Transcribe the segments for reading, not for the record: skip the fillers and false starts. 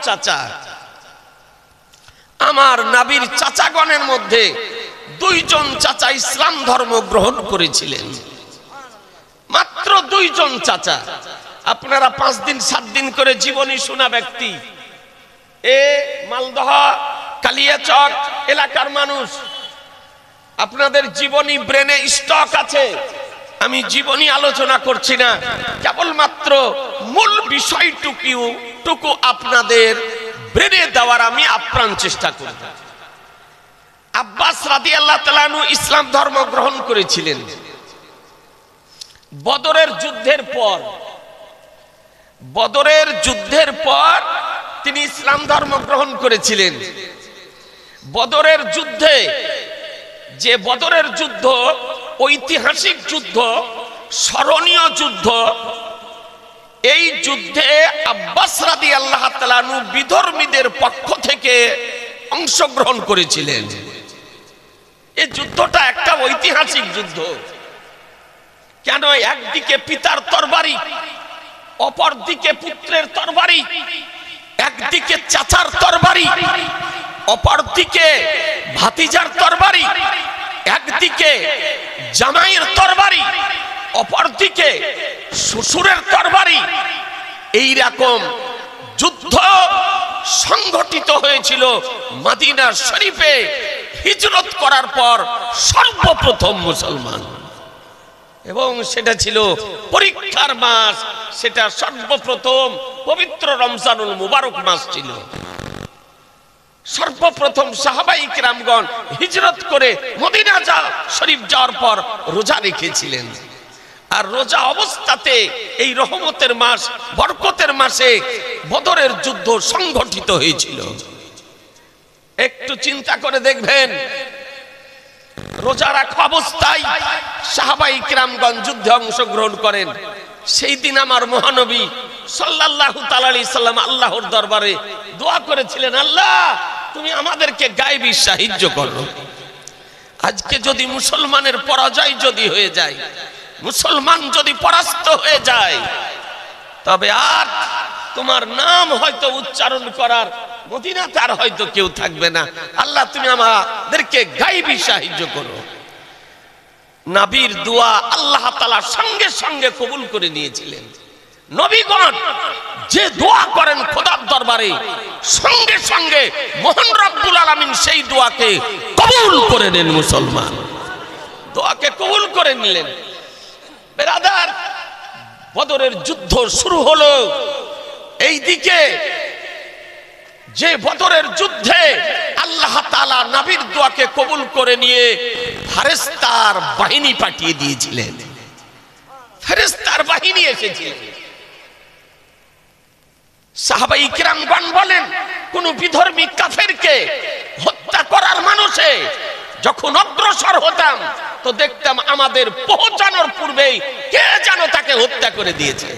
চাচা। আমার নবীর চাচাগণের মধ্যে 2 জন চাচা ইসলাম ধর্ম গ্রহণ করেছিলেন, মাত্র 2 জন চাচা। আপনারা 5 দিন 7 দিন করে জীবনী শোনা ব্যক্তি, এ মালদহ কালিয়াচক এলাকার মানুষ, আপনাদের জীবনী ব্রেনে স্টক আছে। আমি জীবনী আলোচনা করছি না, কেবলমাত্র মূল বিষয়টুকু আপনাদের ব্রেনে দেওয়ার আমি আপ্রাণ চেষ্টা করব। আব্বাস রাদিয়াল্লাহু তাআলা আনহু ইসলাম ধর্ম গ্রহণ করেছিলেন বদরের যুদ্ধের পর তিনি ইসলাম ধর্ম গ্রহণ করেছিলেন। বদরের যুদ্ধে, যে বদরের যুদ্ধ ঐতিহাসিক যুদ্ধ, স্মরণীয় যুদ্ধ, এই যুদ্ধে আব্বাস রাদিয়াল্লাহু তাআলা আনহু বিধর্মীদের পক্ষ থেকে অংশগ্রহণ করেছিলেন। এই যুদ্ধটা একটা ঐতিহাসিক যুদ্ধ। কেন? একদিকে পিতার তরবারি, অপরদিকে পুত্রের তরবারি, একদিকে চাচার তরবারি, অপরদিকে ভাতিজার তরবারি, একদিকে জামাইয়ের তরবারি, অপরদিকে শ্বশুরের তরবারি। এই রকম যুদ্ধ সংগঠিত হয়েছিল মদিনা শরীফে হিজরত করার পর সর্বপ্রথম মুসলমান, এবং সেটা ছিল পরীক্ষার মাস। সেটা সর্বপ্রথম পবিত্র রমজানুল মুবারক মাস ছিল। সর্বপ্রথম সাহাবায়ে কিরামগণ হিজরত করে মদিনা শরীফ যাওয়ার পর রোজা রেখেছিলেন, আর রোজা অবস্থাতে এই রহমতের মাস, বরকতের মাসে বদরের যুদ্ধ সংগঠিত হয়েছিল। একটু চিন্তা করে দেখবেন, রোজা রাখা অবস্থায় সাহাবায়ে কিরামগণ যুদ্ধে অংশগ্রহণ করেন। সেই দিন আমার মহানবী সাল্লাল্লাহু তাআলা আলাইহি সাল্লাম আল্লাহর দরবারে দোয়া করেছিলেন, আল্লাহ তুমি আমাদেরকে গায়বী সাহায্য করো। আজকে যদি মুসলমানের পরাজয় যদি হয়ে যায়, মুসলমান যদি পরাস্ত হয়ে যায়, তবে আর তোমার নাম হয়তো উচ্চারণ করার মদিনাতে আর হয়তো কেউ থাকবে না। আল্লাহ তুমি আমাদেরকে গায়বী সাহায্য করো। নবীর দোয়া আল্লাহ তাআলা সঙ্গে সঙ্গে কবুল করে নিয়েছিলেন। নবীগণ যে দোয়া করেন খোদার দরবারে, সঙ্গে সঙ্গে মহান রব্বুল আলামিন সেই দোয়াকে কবুল করে নেন। মুসলমান দোয়াকে কবুল করে নিলেন। বেরাদার, বদরের যুদ্ধ শুরু হলো। এইদিকে যে বদরের যুদ্ধে আল্লাহ তাআলা নবীর দোয়াকে কবুল করে নিয়ে ফেরেশতার বাহিনী পাঠিয়ে দিয়েছিলেন। ফেরেশতার বাহিনী এসেছিলেন। সাহাবায়ে কিরামগণ বলেন, কোন বিধর্মী কাফেরকে হত্যা করার মানুষে যখন অগ্রসর হতাম তো দেখতাম আমাদের পৌঁছানোর পূর্বেই কে যেন তাকে হত্যা করে দিয়েছে।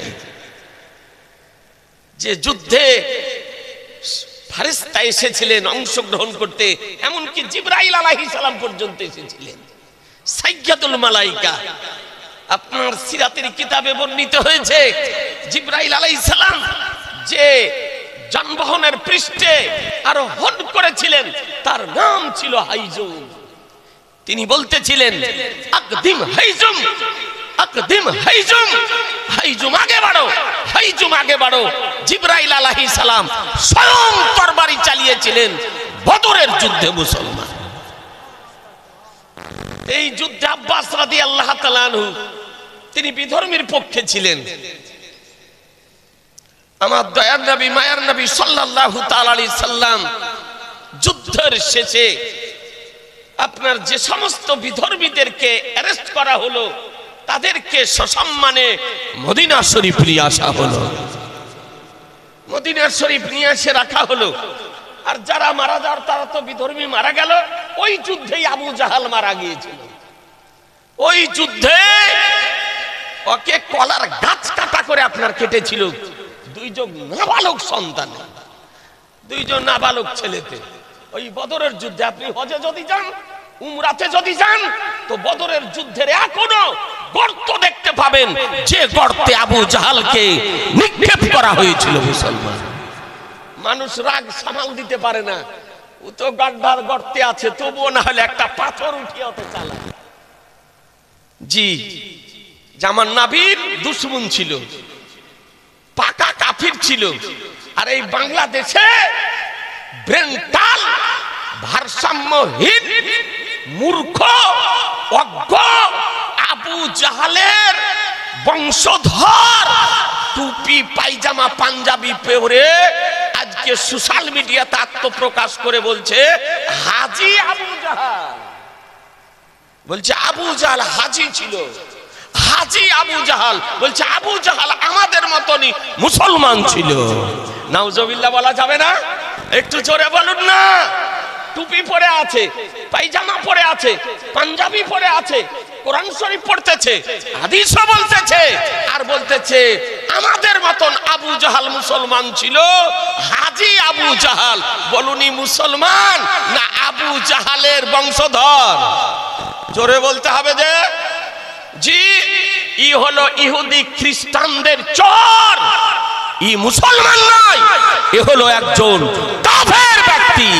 যে যুদ্ধে ফেরেশতা এসেছিলেন অংশগ্রহণ করতে, এমনকি জিবরাইল আলাইহিস সালাম পর্যন্ত এসেছিলেন। সাইয়্যিদুল মালায়েকা, আপনার সিরাতের কিতাবে বর্ণিত হয়েছে, জিবরাইল আলাইহিস সালাম যে যানবাহনের পৃষ্ঠে আরোহণ করেছিলেন তার নাম ছিল হাইজুম। তিনি বলতেছিলেন, আকদিম হাইজুম, আকদিম হাইজুম, হাইজুম আগে বাড়ো, হাইজুম আগে বাড়ো। জিবরাইল আলাইহিস সালাম স্বয়ং তরবারি চালিয়েছিলেন বদরের যুদ্ধে মুসলমান। এই যুদ্ধে আব্বাস রাদিয়াল্লাহু তাআলা আনহু তিনি বিধর্মীর পক্ষে ছিলেন। আমার দয়ার নবী, মায়ার নবী সাল্লাল্লাহু তাআলা আলাইহি সাল্লাম যুদ্ধের শেষে আপনার যে সমস্ত বিধর্মীদেরকে অ্যারেস্ট করা হলো তাদেরকে সসম্মানে মদিনা শরীফ নিয়ে আসা হলো। মদিনা শরীফ নিয়ে এসে রাখা হলো। আর যারা মারা যাওয়ার তারা তো বিধর্মী মারা গেল। ওই যুদ্ধেই আবু জাহাল মারা গিয়েছিল। ওই যুদ্ধে ওকে কলার গাছ কাটা করে আপনার কেটেছিল দুইজন নাবালক সন্তান, দুইজন নাবালক ছেলেতে। ওই বদরের যুদ্ধে আপনি হজে যদি যান, উমরাতে যদি যান, তো বদরের যুদ্ধের এখনো গর্ত দেখতে পাবেন, যে গর্তে আবু জাহালকে নিক্ষেপ করা হয়েছিল মুসলমান। মানুষ রাগ সামাল দিতে পারে না, ও তো গাড্ডার গর্তে আছে, তবুও না হলে একটা পাথর উঠিয়ে অত চালায়। জি, জামান নাবির দুশমন ছিল, পাকা কাফির ছিল। আর এই বাংলাদেশে ব্রেন্টাল ভারসাম্যহীন মূর্খ অজ্ঞ আবু জাহালের বংশধর টুপি পায়জামা পাঞ্জাবি পরে আজকে সোশ্যাল মিডিয়াতে আত্মপ্রকাশ করে বলছে হাজি আবু জাহাল। বলছে আবু জাহাল হাজি ছিল, হাজি আবু জাহাল। বলছে আবু জাহাল আমাদের মতনই মুসলমান ছিল। নাউজুবিল্লাহ বলা যাবে না? একটু জোরে বলুন না। টুপি পরে আছে, পায়জামা পরে আছে, পাঞ্জাবি পরে আছে, কোরআন শরীফ পড়তেছে, হাদিসও বলতেছে, আর বলতেছে আমাদের মতন আবু জাহাল মুসলমান ছিল। হাজি আবু জাহাল, বলুনি মুসলমান না আবু জাহালের বংশধর? জোরে বলতে হবে যে জি, ই হলো ইহুদি খ্রিস্টানদের চর, ই মুসলমান নয়, এ হলো একজন কাফের ব্যক্তি।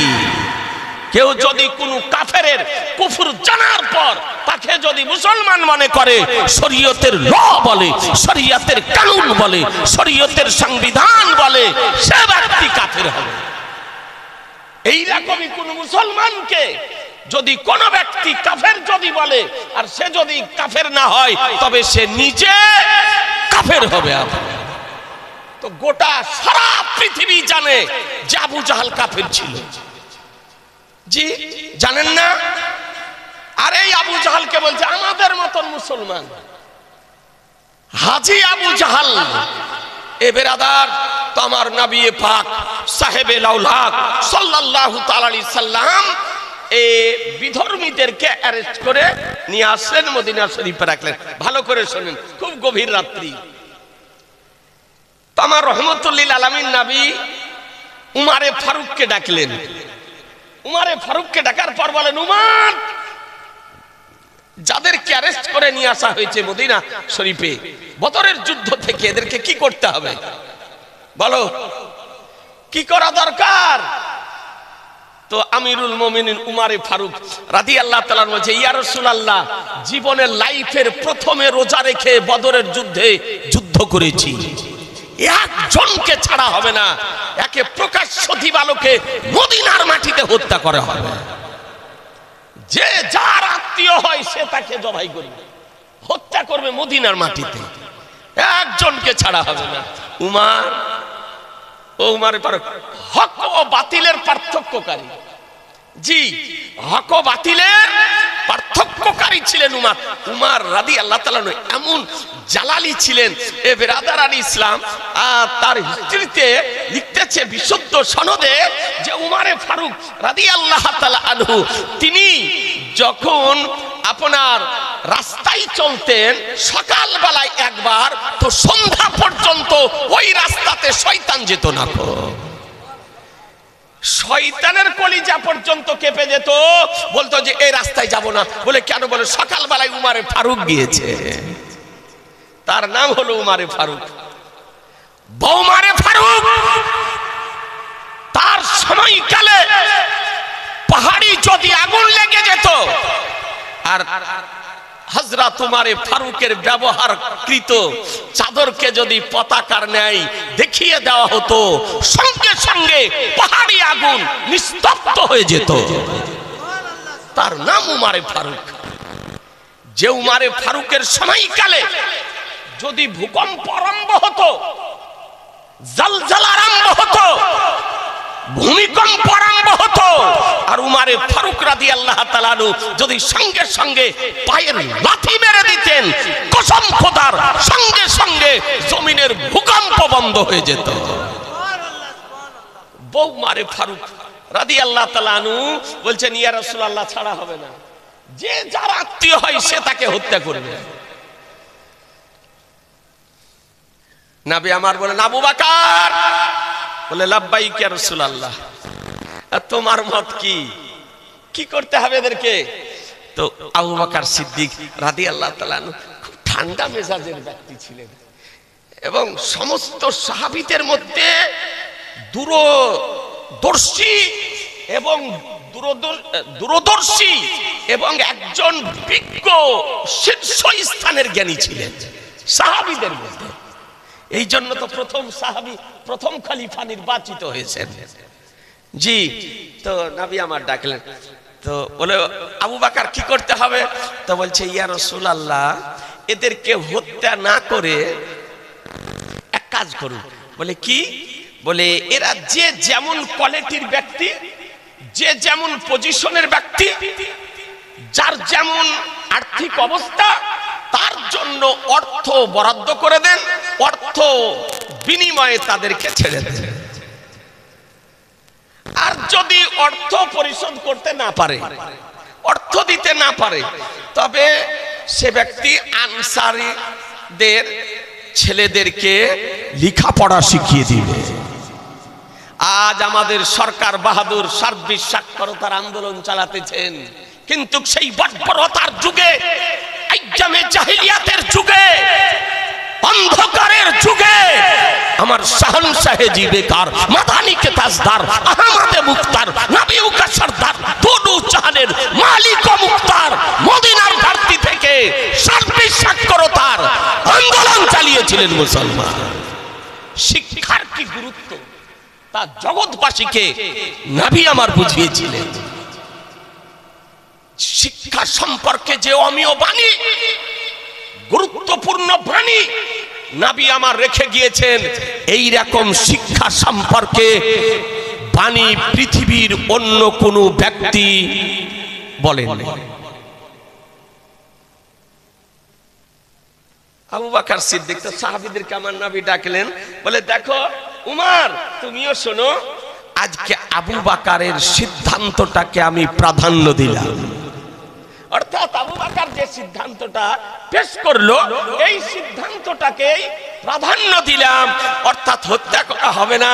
কেউ যদি কোন কাফেরের কুফর জানার পর তাকে যদি মুসলমান মনে করে, শরীয়তের ল বলে, শরীয়তের কানুন বলে, শরীয়তের সংবিধান বলে, সে ব্যক্তি কাফের হবে। এইরকমই কোন মুসলমানকে যদি কোন ব্যক্তি কাফের যদি বলে, আর সে যদি কাফের না হয়, তবে সে নিজে কাফের হবে। তো গোটা সারা পৃথিবী জানে যে আবু জাহাল কাফের ছিল। জি, জানেন না? আর এই আবু জাহালকে বলছে আমাদের মতন মুসলমান। হাজি আবু জাহাল এ বেরাদার, তো আমার নবী পাক সাহেবে লাউলাক সাল্লাল্লাহু তাআলা আলাইহি সাল্লাম এই বিধর্মীদেরকে অ্যারেস্ট করে নিয়ে আসলেন, মদিনা শরীফে রাখলেন। ভালো করে শুনেন, খুব গভীর রাত্রি। তো আমার রহমতুল্লিল আলামিন নবী উমারে ফারুককে ডাকলেন। উমারে ফারুককে ডাকার পর বলেন, উমার, যাদেরকে অ্যারেস্ট করে নিয়ে আসা হয়েছে মদিনা শরীফে বদরের যুদ্ধ থেকে, এদেরকে কি করতে হবে বলো, কি করা দরকার? তো আমিরুল মুমিনিন উমারে ফারুক রাদিয়াল্লাহু তাআলা বলছে, ইয়া রাসূলুল্লাহ, জীবনের লাইফের প্রথমে রোজা রেখে বদরের যুদ্ধে যুদ্ধ করেছি, একজনকে ছাড়া হবে না, একে প্রকাশ্য দিবালোকে মদিনার মাটিতে হত্যা করা হবে। যে যার আত্মীয় হয় সে তাকে জবাই করবে, হত্যা করবে মদিনার মাটিতে, একজনকে ছাড়া হবে না। উমার, ও উমারে ফারুক হক ও বাতিলের পার্থক্যকারী। জি, হক ও বাতিলের পার্থক্যকারী ছিলেন উমার। উমার রাদিয়াল্লাহু তাআলা এমন জালালি ছিলেন। এ বেরাদারান ইসলাম তার হিস্ট্রিতে লিখতেছে বিশুদ্ধ সনদে যে উমারে ফারুক রাদিয়াল্লাহু তাআলা আনহু তিনি যখন আপনার রাস্তায় চলতেন, সকাল বেলায় একবার, তো সন্ধ্যা পর্যন্ত ওই রাস্তাতে শয়তান যেত না। শয়তানের কলিজা পর্যন্ত কেঁপে যেত, বলতো যে এই রাস্তায় যাব না। বলে কেন? বলে সকাল বেলায় উমারে ফারুক গিয়েছে, তার নাম হলো উমারে ফারুক। বৌমারে ফারুক তার সময়কালে পাহাড়ি যদি আগুন লেগে যেত, আর হযরত উমারে ফারুকের ব্যবহারকৃত চাদরকে যদি পতাকার ন্যায় দেখিয়ে দেওয়া হতো, সঙ্গে সঙ্গে পাহাড়ি আগুন নিস্তব্ধ হয়ে যেত। তার নাম উমারে ফারুক। যে উমারে ফারুকের সময়কালে যদি ভূকম্প আরম্ভ হতো, জলজলা আরম্ভ হতো, ভূমিকম্প আরম্ভ হতো, আর উমারে ফারুক রাদিয়াল্লাহু তাআলা যদি সঙ্গে সঙ্গে পায়ের লাথি মেরে দিতেন, কসম খোদার, সঙ্গে সঙ্গে জমিনের ভূকম্প বন্ধ হয়ে যেত। উমারে ফারুক রাদিয়াল্লাহু তাআলা বলছেন, ইয়া রাসূলুল্লাহ, ছাড়া হবে না, যে যার আত্মীয় হয় সে তাকে হত্যা করবে। নবী আমার বলেন, আবু বকর, বলে লাব্বাইক ইয়া রাসূলুল্লাহ, তোমার মত কি, কি করতে হবে এদেরকে? তো আবু বকর সিদ্দিক রাদিয়াল্লাহু তাআলা খুব ঠান্ডা মেজাজের ব্যক্তি ছিলেন, এবং সমস্ত সাহাবীদের মধ্যে দূরদর্শী এবং একজন বিজ্ঞ শীর্ষস্থানের জ্ঞানী ছিলেন সাহাবীদের মধ্যে। এই জন্য তো প্রথম সাহাবী, প্রথম খলিফা নির্বাচিত হয়েছেন। জি, তো নবী আমার ডাকলেন, তো বলে আবু বকর কি করতে হবে? তো বলছে ইয়া রাসূলুল্লাহ, এদেরকে হত্যা না করে এক কাজ করুন। বলে কি? বলে এরা যে যেমন কোয়ালিটির ব্যক্তি, যে যেমন পজিশনের ব্যক্তি, যার যেমন আর্থিক অবস্থা, তার জন্য অর্থ বরাদ্দ করে দেন, অর্থ বিনিময়ে তাদেরকে ছেড়ে দেন। আর যদি অর্থ পরিশোধ করতে না পারে, অর্থ দিতে না পারে, তবে সে ব্যক্তি আনসারীদের ছেলেদেরকে লেখাপড়া শিখিয়ে দিবে। আজ আমাদের সরকার বাহাদুর সার্বিক সাক্ষরতার আন্দোলন চালাতেছেন, কিন্তু সেই বর্বরতার যুগে, আইয়ামে জাহিলিয়াতের যুগে, অন্ধকারের যুগে আমার শাহনশাহে জি বেকার, মাদানী কে তাজদার, আহমদে মুখতার, নবী কা সরদার, দুনু জাহানের মালিক ও মুখতার মদিনার ধরতি থেকে সার্বিক সাক্ষরতার আন্দোলন চালিয়েছিলেন মুসলমান। শিক্ষার কি গুরুত্ব তা জগৎবাসীকে নবী আমার বুঝিয়েছিলেন। শিক্ষা সম্পর্কে যে অমীয় বাণী, গুরুত্বপূর্ণ বাণী নবী আমার রেখে গিয়েছেন, এই রকম শিক্ষা সম্পর্কে বাণী পৃথিবীর অন্য কোন ব্যক্তি বলেন। আবু বকর সিদ্দিক তো সাহাবীদেরকে আমার নবী ডাকলেন, বলে দেখো উমর, তুমিও শোনো, আজকে আবু বকরের সিদ্ধান্তটাকে আমি প্রাধান্য দিলাম। অর্থাৎ আবু বকর যে সিদ্ধান্তটা পেশ করলো, এই সিদ্ধান্তটাকে প্রাধান্য দিলাম। অর্থাৎ হত্যা করা হবে না,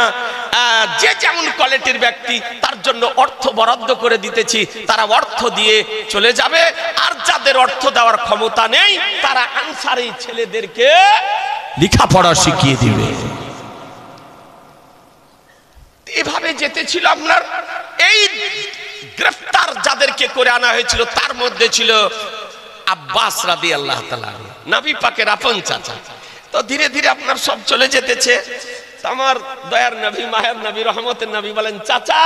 যে যেমন কোয়ালিটির ব্যক্তি তার জন্য অর্থ বরাদ্দ করে দিতেছি, তারা অর্থ দিয়ে চলে যাবে। আর যাদের অর্থ দেওয়ার ক্ষমতা নেই, তারা আনসারী ছেলেদেরকে লেখাপড়া শিখিয়ে দিবে। এভাবে যেতে ছিল আপনার। এই গ্রেফতার যাদেরকে করে আনা হয়েছিল, তার মধ্যে ছিল আব্বাস রাদিয়াল্লাহু তাআলা, নবী পাকের আপন চাচা। তো ধীরে ধীরে আপনার সব চলে যেতেছে। আমার দয়ার নবী, মায়ের নবী, রহমতের নবী বলেন, চাচা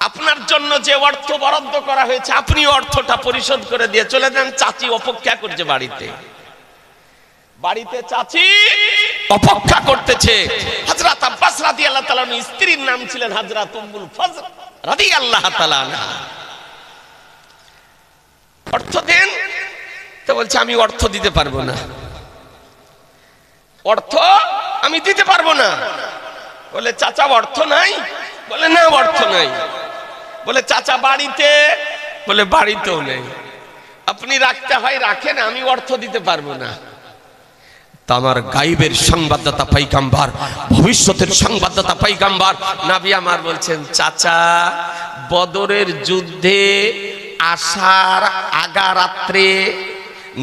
আপনার জন্য যে অর্থ বরাদ্দ করা হয়েছে, আপনি অর্থটা পরিশোধ করে দিয়ে চলে যান। চাচি অপেক্ষা করছে বাড়িতে, বাড়িতে চাচি অপেক্ষা করতেছে। হযরত আব্বাস রাদিয়াল্লাহু তাআলা স্ত্রীর নাম ছিলেন হযরত উম্মুল ফজল রাদিয়াল্লাহু তাআলা। অর্থ দেন। তো বলছে আমি অর্থ দিতে পারবো না, অর্থ আমি দিতে পারবো না। বলে চাচা অর্থ নাই? বলে না অর্থ নাই। বলে চাচা বাড়িতে? বলে বাড়িতেও নেই। আপনি রাখতে হয় রাখেন, আমি অর্থ দিতে পারবো না। আমার গায়েবের সংবাদদাতা পয়গম্বর, ভবিষ্যতের সংবাদদাতা পয়গম্বর নবী আমার বলছেন, চাচা বদরের যুদ্ধে আসার আগা রাত্রে,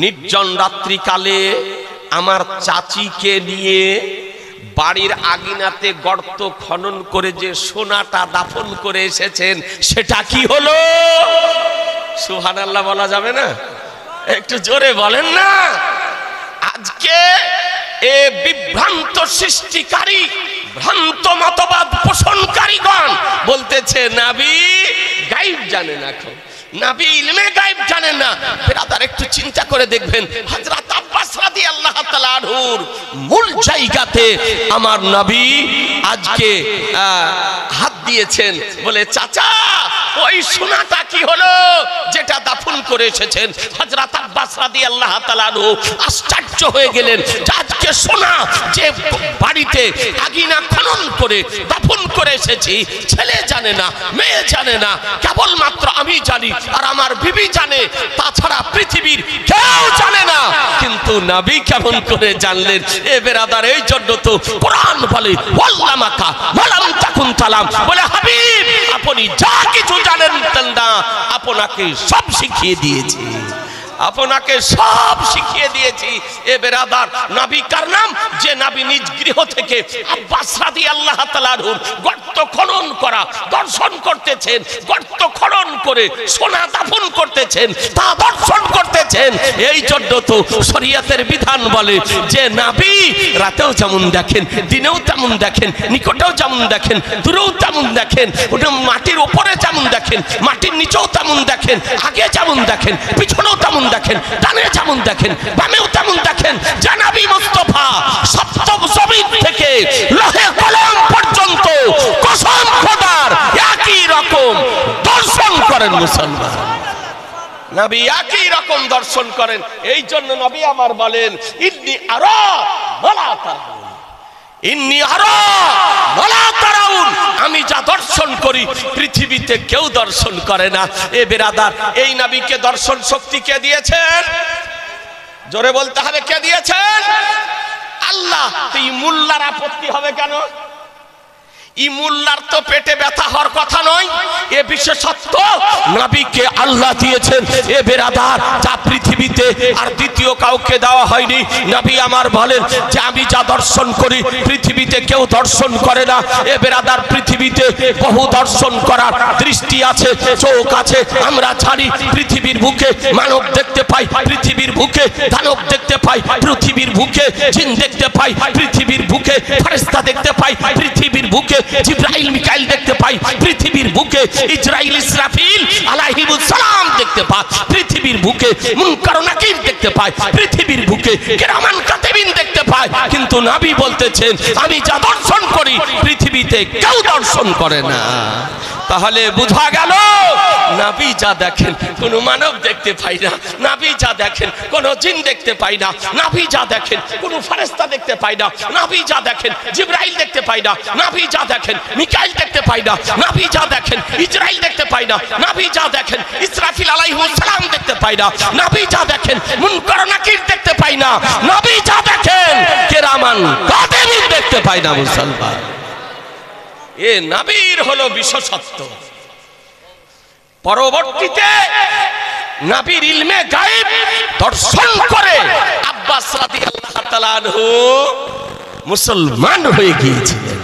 নির্জন রাত্রিকালে আমার চাচিকে নিয়ে বাড়ির আগিনাতে গর্ত খনন করে যে সোনাটা দাফন করে এসেছেন, সেটা কি হলো? সুবহানাল্লাহ বলা যাবে না? একটু জোরে বলেন না। আজকে এ বিভ্রান্ত সৃষ্টিকারী, ভ্রান্ত মতবাদ পোষণকারীগণ বলতেছে নবী গায়েব জানে না, নবী ইলমে গায়েব জানেন না। ব্রাদার একটু চিন্তা করে দেখবেন, হযরত আব্বাস রাদিয়াল্লাহু তাআলা আনহুর মূল জায়গাতে আমার নবী আজকে হাত দিয়েছেন। বলে চাচা ওই সোনাটা কি হলো যেটা দাফন করে এসেছেন? হযরত আব্বাস রাদিয়াল্লাহু তাআলা আনহু আশ্চর্য হয়ে গেলেন, আজকে সোনা যে বাড়িতে আগিনা খনন করে দাফন করে এসেছি, ছেলে জানে না, মেয়ে জানে না, কেবলমাত্র আমি জানি আর আমার বিবি জানে, তাছাড়া পৃথিবীর কেউ জানে না। কিন্তু নবী কেমন করে জানলেন? এ বেরাদার, এই জন্য তো কোরআন বলে ওয়াল্লামাকা ওয়ালাম তাকুন তালাম, বলে হাবিব আপনি যা কিছু জানেন না, আপনাকে সব শিখিয়ে দিয়েছি। আপনাকে সব শিখিয়ে দিয়েছি। এ বেরাদার, নবী কার নাম? যে নবী নিজ গৃহ থেকে আব্বাস রাদিয়াল্লাহু তাআলা আনহুর গর্ত খনন করা দর্শন করতেছেন, গর্ত খনন করে সোনা দাফন করতেছেন, তা দর্শন করতেছেন। এই জন্য তো শরীয়তের বিধান বলে যে নবী রাতেও যেমন দেখেন, দিনেও তেমন দেখেন, নিকটেও যেমন দেখেন, দূরেও তেমন দেখেন, ওটা মাটির উপরে যেমন দেখেন, মাটির নিচেও তেমন দেখেন, আগে যেমন দেখেন, পিছনেও তেমন দেখেন, ডানে যেমন দেখেন, বামেও তেমন দেখেন। জানাবি মুস্তাফা সপ্তম জমিন থেকে লোহে কলম পর্যন্ত কসম খোদার একই রকম দর্শন করেন মুসলমান। নবী একই রকম দর্শন করেন। এই জন্য নবী আমার বলেন, ইন্নী আরা ওয়ালা তারাউন, ইন্নী আরা ওয়ালা তারাউন, আমি যা দর্শন করি পৃথিবীতে কেউ দর্শন করে না। এ বেরাদার, এই নবীকে দর্শন শক্তি কে দিয়েছেন? জোরে বলতে হবে, কে দিয়েছেন? আল্লাহ। এই মোল্লার আপত্তি হবে কেন? ই মোল্লার তো পেটে ব্যথা হওয়ার কথা নয়, এ বিশেষত্ব নবীকে আল্লাহ দিয়েছেন। এ বেরাদার, যা পৃথিবীতে আর দ্বিতীয় কাউকে দেওয়া হয়নি। নবী আমার বলেন যে আমি যা দর্শন করি পৃথিবীতে কেউ দর্শন করে না। এ বেরাদার, পৃথিবীতে বহু দর্শন করার দৃষ্টি আছে, চোখ আছে। আমরা জানি পৃথিবীর বুকে মানব দেখতে পাই, পৃথিবীর বুকে দানব দেখতে পাই, পৃথিবীর বুকে জিন দেখতে পাই, পৃথিবীর বুকে ফেরেশতা দেখতে পাই, পৃথিবীর বুকে জিবরাইল মিকাইল দেখতে পাই, পৃথিবীর বুকে ইসরাইল ইসরাফিল আলাইহিমুস সালাম দেখতে পাই, পৃথিবীর বুকে মুনকার ও নাকির দেখতে পাই, পৃথিবীর বুকে কিরামান কাতিবিন দেখতে পাই। কিন্তু নবী বলতেছেন আমি যা দর্শন করি পৃথিবীতে কেউ দর্শন করে না। তাহলে বোঝা গেল নবী যা দেখেন কোন মানব দেখতে পাই না, নবী যা দেখেন কোন জিন দেখতে পাই না, নবী যা দেখেন কোন ফেরেশতা দেখতে পাই না, নবী যা দেখেন জিবরাইল দেখতে পাই না, নবী যা দেখেন মিকাইল দেখতে পাই না, নবী যা দেখেন ইসরাইল দেখতে পাই না, নবী যা দেখেন ইসরাফিল আলাইহিস সালাম দেখতে পাই না, নবী যা দেখেন মুনকার ও নাকির দেখতে পাই না, নবী যা দেখেন কিরামান কাতিবিন দেখতে পাই না। মুসলমান, এ নবীর হলো বিশেষত্ব। পরবর্তীতে নবীর ইলমে গায়েব দর্শন করে আব্বাস রাদিয়াল্লাহু তাআলা আনহু মুসলমান হয়ে গিয়েছিলেন।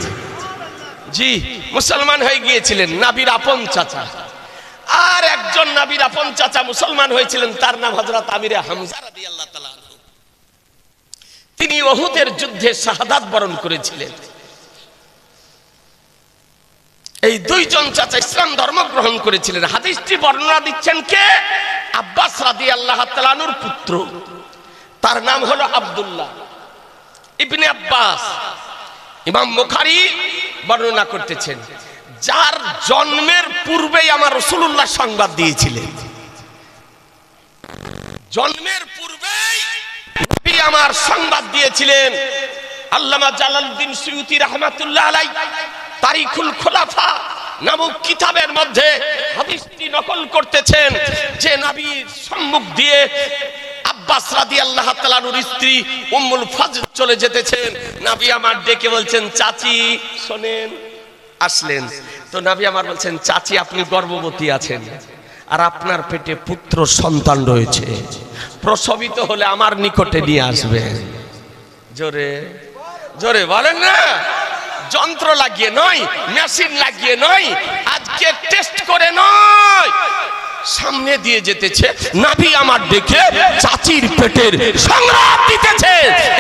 জি, মুসলমান হয়ে গিয়েছিলেন। নবীর আপন চাচা আর একজন নবীর আপন চাচা মুসলমান হয়েছিলেন, তার নাম হযরত আমির হামজা রাদিয়াল্লাহু তাআলা আনহু। তিনি উহুদের যুদ্ধে শাহাদাত বরণ করেছিলেন। এই দুইজন চাচা ইসলাম ধর্ম গ্রহণ করেছিলেন। হাদিসটি বর্ণনা দিচ্ছেন কে? আব্বাস রাদিয়াল্লাহু তাআলা আনহুর পুত্র, তার নাম হলো আব্দুল্লাহ ইবনে আব্বাস। ইমাম বুখারী বর্ণনা করতেছেন, যার জন্মের পূর্বেই আমার রাসূলুল্লাহ সংবাদ দিয়েছিলেন। জন্মের পূর্বেই নবী আমার সংবাদ দিয়েছিলেন। আল্লামা জালালউদ্দিন সুয়ুতী রাহমাতুল্লাহ আলাইহি তারিখুল খুলাফা নামক কিতাবের মধ্যে হাদিসটি নকল করতেছেন যে নবীর সম্মুখ দিয়ে আব্বাস রাদিয়াল্লাহু তাআলা আনহুর স্ত্রী উম্মুল ফজল চলে যেতেছেন। নবী আমার ডেকে বলছেন, চাচি শুনেন। আসলেন তো নবী আমার বলছেন, চাচি আপনি গর্ভবতী আছেন আর আপনার পেটে পুত্র সন্তান রয়েছে, প্রসবিত হলে আমার নিকটে নিয়ে আসবেন। জোরে জোরে বলেন না, যন্ত্র লাগিয়ে নয়, মেশিন লাগিয়ে নয়, আজকে টেস্ট করে নয়, সামনে দিয়ে যেতেছে। নবী আমার দেখে চাচির পেটের সংগ্রাম দিতেছে।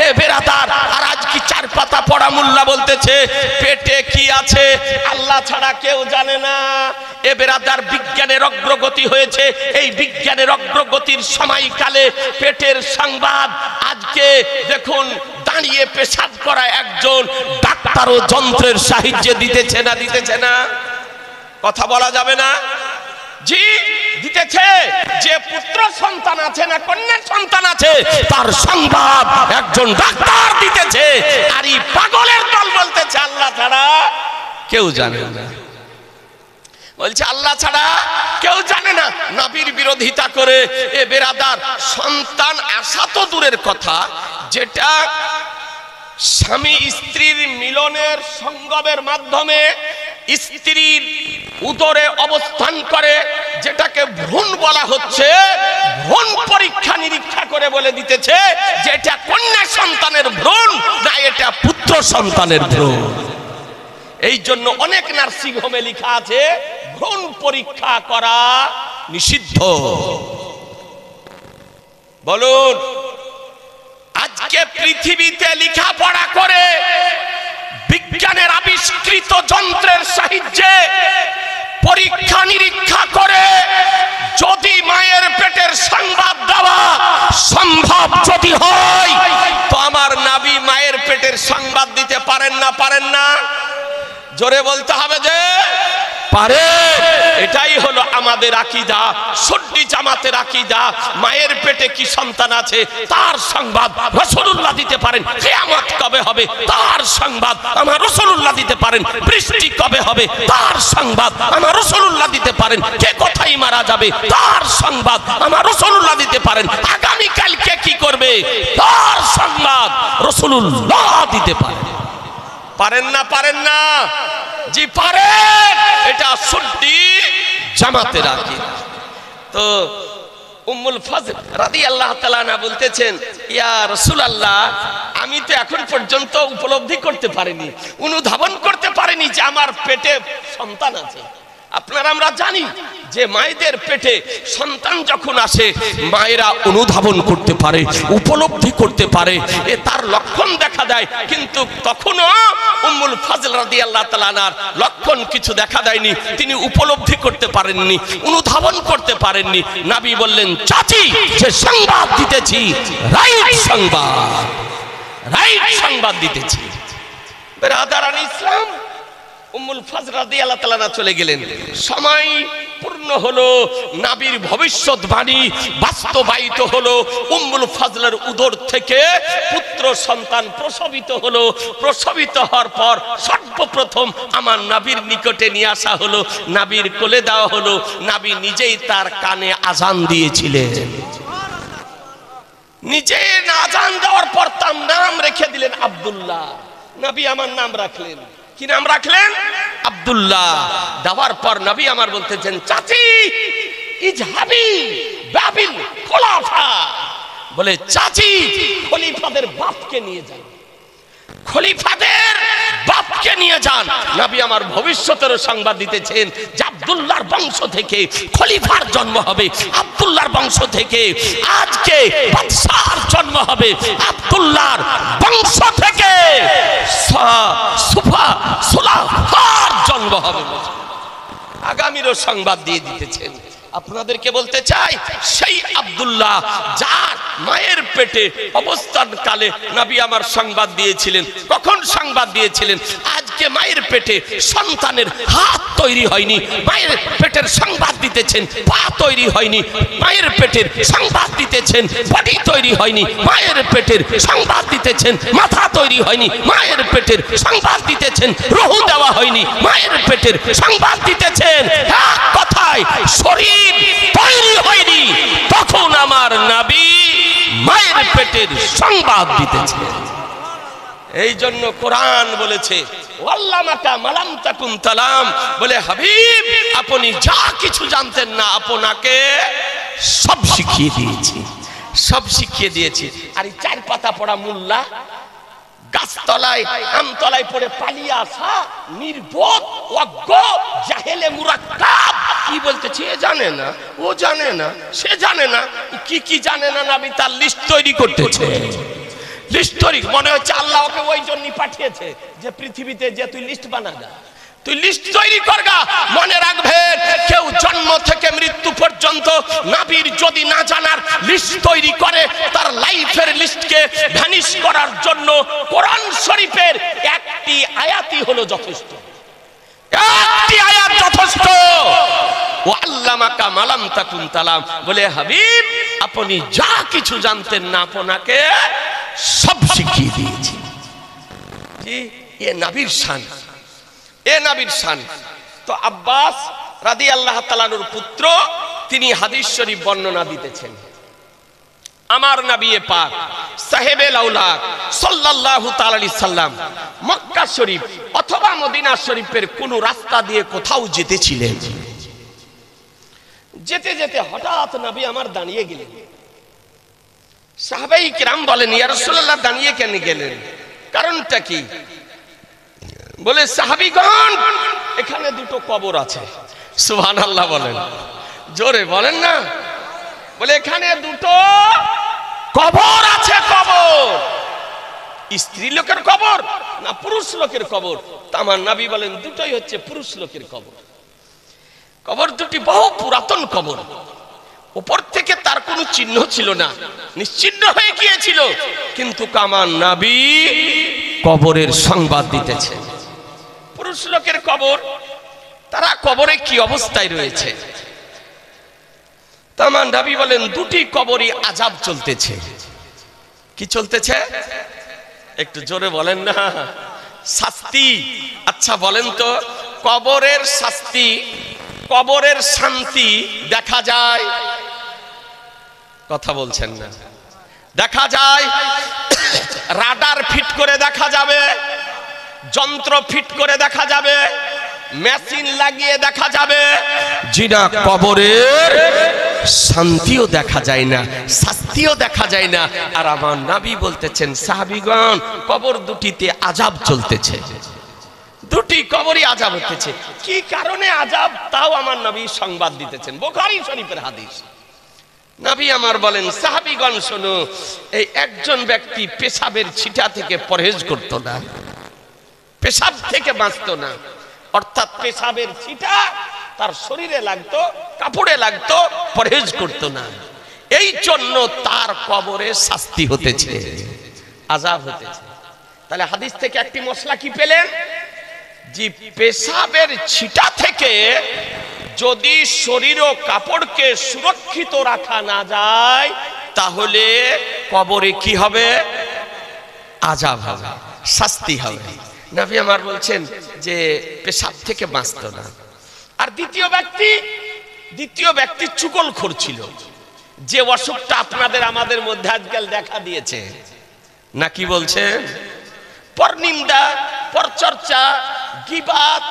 এ বেরাদার, আর আজ কি চার পাতা পড়া মোল্লা বলতেছে পেটে কি আছে আল্লাহ ছাড়া কেউ জানে না। এ বেরাদার, বিজ্ঞানের অগ্রগতি হয়েছে। এই বিজ্ঞানের অগ্রগতির সময়কালে পেটের সংবাদ আজকে দেখুন দাঁড়িয়ে পেশাব করা একজন ডাক্তারও যন্ত্রের সাহায্যে দিতেছে না, দিতেছে না, কথা বলা যাবে না। জি দিতেছে। যে পুত্র সন্তান আছে না কন্যা সন্তান আছে তার সংবাদ একজন ডাক্তার দিতেছে। আর এই পাগলের দল বলতেছে আল্লাহ ছাড়া কেউ জানে না, বলছে আল্লাহ ছাড়া কেউ জানে না, নবীর বিরোধিতা করে। এ বেরাদার, সন্তান আসা তো দূরের কথা, যেটা স্বামী স্ত্রীর মিলনের সঙ্গমের মাধ্যমে স্ত্রীর উদরে অবস্থান করে, যেটাকে ভ্রূণ বলা হচ্ছে, ভ্রূণ পরীক্ষা নিরীক্ষা করে বলে দিতেছে যে এটা কন্যা সন্তানের ভ্রূণ না এটা পুত্র সন্তানের ভ্রূণ। এই জন্য অনেক নার্সিং হোমে লেখা আছে ভ্রূণ পরীক্ষা করা নিষিদ্ধ। বলুন, আজকে পৃথিবীতে লেখাপড়া করে বিজ্ঞানের আবিষ্কৃত যন্ত্রের সাহায্যে পরীক্ষা নিরীক্ষা করে যদি মায়ের পেটের সংবাদ দেওয়া সম্ভব যদি হয়, তো আমার নবী মায়ের পেটের সংবাদ দিতে পারেন না? পারেন না? জোরে বলতে হবে যে পারে। এটাই হলো আমাদের আকীদা, সুন্নি জামাতের আকীদা। মায়ের পেটে কি সন্তান আছে তার সংবাদ রাসূলুল্লাহ দিতে পারেন। কিয়ামত কবে হবে তার সংবাদ আমার রাসূলুল্লাহ দিতে পারেন। বৃষ্টি কবে হবে তার সংবাদ আমার রাসূলুল্লাহ দিতে পারেন। কে কোথায় মারা যাবে তার সংবাদ আমার রাসূলুল্লাহ দিতে পারেন। আগামী কালকে কি করবে তার সংবাদ রাসূলুল্লাহ দিতে পারেন। পারেন না? পারেন না? জি পারেন। এটা সুন্নি জামাতের আকীদা। তো উম্মুল ফজল রাদিয়াল্লাহু তাআলা আনহা বলতেছেন, ইয়া রাসূলুল্লাহ, আমি তো এখন পর্যন্ত উপলব্ধি করতে পারিনি, অনুধাবন করতে পারিনি যে আমার পেটে সন্তান আছে। আপনারা আমরা জানি যে মায়েদের পেটে সন্তান যখন আসে মায়েরা অনুধাবন করতে পারে, উপলব্ধি করতে পারে, এ তার লক্ষণ দেখা দেয়। কিন্তু তখনও উম্মুল ফজল রাদিয়াল্লাহু তাআলা আনহার লক্ষণ কিছু দেখা দেয়নি, তিনি উপলব্ধি করতে পারেননি, অনুধাবন করতে পারেননি। নবী বললেন, চাচি যে সংবাদ দিতেছি রাইট সংবাদ, রাইট সংবাদ দিতেছি। ব্রাদারান ইসলাম, উম্মুল ফজল রাদিয়াল্লাহু তাআলা আনহা চলে গেলেন। সময় পূর্ণ হলো, নবীর ভবিষ্যৎবাণী বাস্তবায়িত হলো। উম্মুল ফজলের উদর থেকে পুত্র সন্তান প্রসবিত হলো। প্রসবিত হওয়ার পর সর্বপ্রথম আমার নবীর নিকটে নিয়ে আসা হলো, নবীর কোলে দেওয়া হলো। নবী নিজেই তার কানে আজান দিয়েছিলেন। নিজে আজান দেওয়ার পর তার নাম রেখে দিলেন আব্দুল্লাহ। নবী আমার নাম রাখলেন। কি নাম রাখলেন? আব্দুল্লাহ। দেওয়ার পর নবী আমার বলতেছেন, চাচি ইজহাবি বাবিল খোলাফা, বলে চাচি খলিফাদের বাপকে নিয়ে যান, খলিফাদের বাপকে নিয়ে যান। নবী আমার ভবিষ্যতের সংবাদ দিতেছেন যে আব্দুল্লাহর বংশ থেকে খলিফার জন্ম হবে, আব্দুল্লাহর বংশ থেকে আজকে বাদশাহর জন্ম হবে, আব্দুল্লাহর বংশ থেকে সুলাফার জন্ম হবে। আগামীরও সংবাদ দিয়ে দিতেছেন। আপনাদেরকে বলতে চাই, সেই আব্দুল্লাহ যার মায়ের পেটে অবস্থান কালে নবী আমার সংবাদ দিয়েছিলেন। কখন সংবাদ দিয়েছিলেন? আজকে মায়ের পেটে সন্তানের হাত তৈরি হয়নি, মায়ের পেটের সংবাদ দিতেছেন পা তৈরি হয়নি, মায়ের পেটের সংবাদ দিতেছেন বডি তৈরি হয়নি, মায়ের পেটের সংবাদ দিতেছেন মাথা তৈরি হয়নি, মায়ের পেটের সংবাদ দিতেছেন রুহু দেওয়া হয়নি, মায়ের পেটের সংবাদ দিতেছেন এক কথায় শরীর তৈরি হয়নি। তখন আমার নবী মায়ের পেটের সংবাদ দিতেছে। এই জন্য কোরআন বলেছে, ওয়াল্লামাকা মালাম তাকুন তালাম, বলে হাবিব আপনি যা কিছু জানতেন না আপনাকে সব শিখিয়ে দিয়েছি, সব শিখিয়ে দিয়েছি। আর এই 4 পাতা পড়া মোল্লা গাছতলায় আমতলায় পড়ে পালিয়ে আসা নির্বোধ অজ্ঞ জাহেলে মুরাক্কাব কি বলতেছে? এ জানে না, ও জানে না, সে জানে না, কি জানে না। নবী তার লিস্ট তৈরি করতেছে, লিস্ট তৈরি। মনে হচ্ছে আল্লাহ ওকে ওই জন্যই পাঠিয়েছে যে পৃথিবীতে যে তুই লিস্ট বানাগা, তুই লিস্ট তৈরি করগা। মনে রাখবেন, কেউ জন্ম থেকে মৃত্যু পর্যন্ত নবীর যদি না জানার লিস্ট তৈরি করে, তার লাইফের লিস্টকে ভ্যানিশ করার জন্য কোরআন শরীফের একটি আয়াতই হলো যথেষ্ট, একটি আয়াত যথেষ্ট। ওয়াল্লামাকা মালাম তাকুন তালাম, বলে হাবিব আপনি যা কিছু জানতেন না আপনাকে সব শিখিয়ে দিয়েছি। জি, এ নবীর শান, এ নবীর শান। তো আব্বাস রাদিয়াল্লাহু তাআলা আনহুর পুত্র, তিনি হাদিস শরীফ বর্ণনা দিতেছেন। আমার নবী পাক সাহেবে লাউলাক সাল্লাল্লাহু তাআলা আলাইহি সাল্লাম মক্কা শরীফ অথবা মদিনা শরীফের কোন রাস্তা দিয়ে কোথাও যেতেছিলেন, যেতে যেতে হঠাৎ নবী আমার দাঁড়িয়ে গেলেন। সাহাবায়ে কিরাম বলেন, ইয়া রাসূলুল্লাহ দাঁড়িয়ে কেন গেলেন, কারণটা কি? বলে, সাহাবীগণ এখানে দুটো কবর আছে। সুবহানাল্লাহ বলেন, জোরে বলেন না। বলে, এখানে দুটো কবর আছে। কবর স্ত্রী লোকের কবর না পুরুষ লোকের কবর? আমার নবী বলেন, দুটোই হচ্ছে পুরুষ লোকের কবর। কবর দুটি বহু পুরাতন কবর, উপর থেকে তার কোনো চিহ্ন ছিল না, নিশ্চিহ্ন হয়ে গিয়েছিল। কিন্তু আমার নবী কবরের সংবাদ দিতেছে। পুরুষ লোকের কবর, তারা কবরে কি অবস্থায় রয়েছে? আমার নবী বলেন, দুটি কবরই আযাব চলতেছে। কি চলতেছে? একটু জোরে বলেন না। শাস্তি। আচ্ছা বলেন তো, কবরের শাস্তি, কবরের শান্তি দেখা যায়? কথা বলছেন না। দেখা যায়, রাডার ফিট করে দেখা যাবে, যন্ত্র ফিট করে দেখা যাবে, মেশিন লাগিয়ে দেখা যাবে, জিনা কবরের শান্তিও দেখা যায় না, শাস্তিও দেখা যায় না। আর আমার নবী বলতেছেন, সাহাবীগণ কবর দুটিতে আযাব চলতেছে, দুটি কবরই আযাব হতেছে। কি কারণে আযাব, তাও আমার নবী সংবাদ দিতেছেন। বুখারী শরীফের হাদিস। নবী আমার বলেন, সাহাবীগণ শোনো, এই একজন ব্যক্তি পেশাবের ছিটা থেকে পরহেজ করত না, পেশাব থেকে বাঁচত না, অর্থাৎ পেশাবের ছিটা তার শরীরে লাগতো, কাপড়ে লাগতো, পরহেজ করত না। এই জন্য তার কবরে শাস্তি হতেছে, আযাব হতেছে। তাহলে হাদিস থেকে একটি মশলা কি পেলেন? যে পেশাবের ছিটা থেকে যদি শরীর ও কাপড়কে সুরক্ষিত রাখা না যায়, তাহলে কবরে কি হবে? আযাব হবে, শাস্তি হবে। নবী আমার বলছেন যে পেশাব থেকে বাঁচত না। আর দ্বিতীয় ব্যক্তি চুগলখোর ছিল, যে অসুখটা আপনাদের আমাদের মধ্যে আজকাল দেখা দিয়েছে। নাকি বলছেন? পরনিন্দা, পরচর্চা, গীবাত,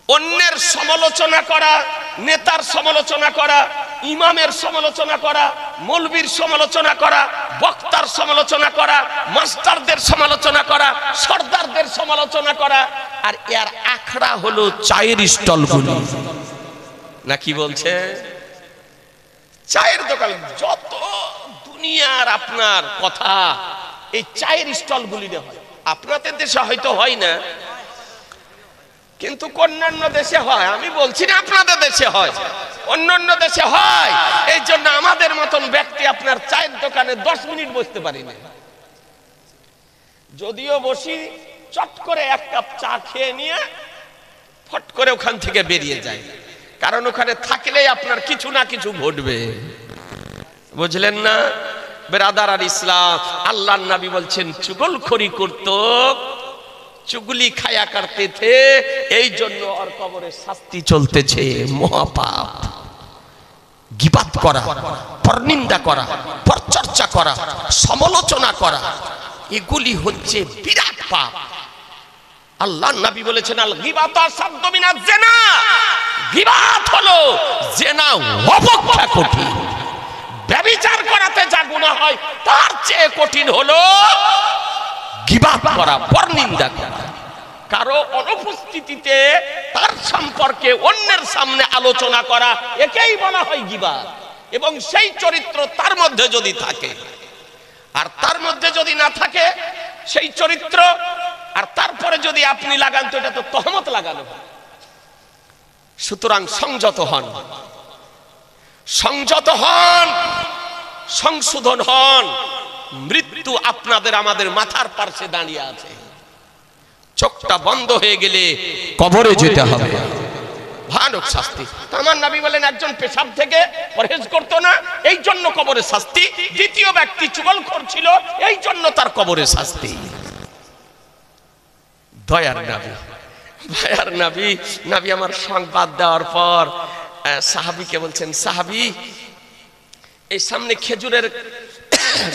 অন্যের সমালোচনা করা, নেতার সমালোচনা করা, ইমামের সমালোচনা করা, মৌলবীর সমালোচনা করা, বক্তার সমালোচনা করা, মাস্টারদের সমালোচনা করা, সর্দারদের সমালোচনা করা। আর এর আখড়া হলো চায়ের স্টলগুলি। নাকি বলছে? চায়ের দোকান, যত দুনিয়ার আপনার কথা এই চায়ের স্টলগুলিতে হয়। আপনাদের দেশে হয়তো হয় না, কিন্তু অন্যান্য দেশে হয়। আমি বলছি না আপনাদের দেশে হয়, অন্যান্য দেশে হয়। এই জন্য আমাদের মতন ব্যক্তি আপনার চায়ের দোকানে 10 মিনিট বসতে পারি না। যদিও বসি, চট করে এক কাপ চা খেয়ে নিয়ে ফট করে ওখান থেকে বেরিয়ে যায়। কারণ ওখানে থাকলেই আপনার কিছু না কিছু ঘটবে। বুঝলেন না বেরাদার আর ইসলাম? আল্লাহর নবী বলছেন, চুগলখড়ি করত, চুগলি খায়া করতে থে, এই জন্য ওর কবরে শাস্তি চলতেছে। মহাপাপ। গীবাত করা, পরনিন্দা করা, পরচর্চা করা, সমালোচনা করা, এগুলি হচ্ছে বিরাট পাপ। আল্লাহর নবী বলেছেন, আল গীবাতু আসাদ্দু মিনাজ জিনা। গীবাত হলো জিনা অপেক্ষা কঠিন। ব্যভিচার করাতে যা গুনাহ হয়, তার চেয়ে কঠিন হলো গীবাত করা, পরনিন্দা করা। কারো অনুপস্থিতিতে তার সম্পর্কে অন্যের সামনে আলোচনা করা, একেই বলা হয় গীবাত। এবং সেই চরিত্র তার মধ্যে যদি থাকে, আর তার মধ্যে যদি না থাকে সেই চরিত্র, আর তারপরে যদি আপনি লাগান, তো এটা তো তহমত লাগানো হয়। সুতরাং সংযত হন, সংযত হন, সংশোধন হন। মৃত্যু আপনাদের আমাদের মাথার পাশে দাঁড়িয়ে আছে। চোখটা বন্ধ হয়ে গেলে কবরে যেতে হবে, ভয়ানক শাস্তি। আমার নবী বলেন, একজন পেশাব থেকে পরহেজ করতো না, এই জন্য কবরে শাস্তি। দ্বিতীয় ব্যক্তি চুগলখোর ছিল, এই জন্য তার কবরে শাস্তি। দয়ার নবী, দয়ার নবী। নবী আমার সংবাদ দেওয়ার পর সাহাবীকে বলছেন, সাহাবী এই সামনে খেজুরের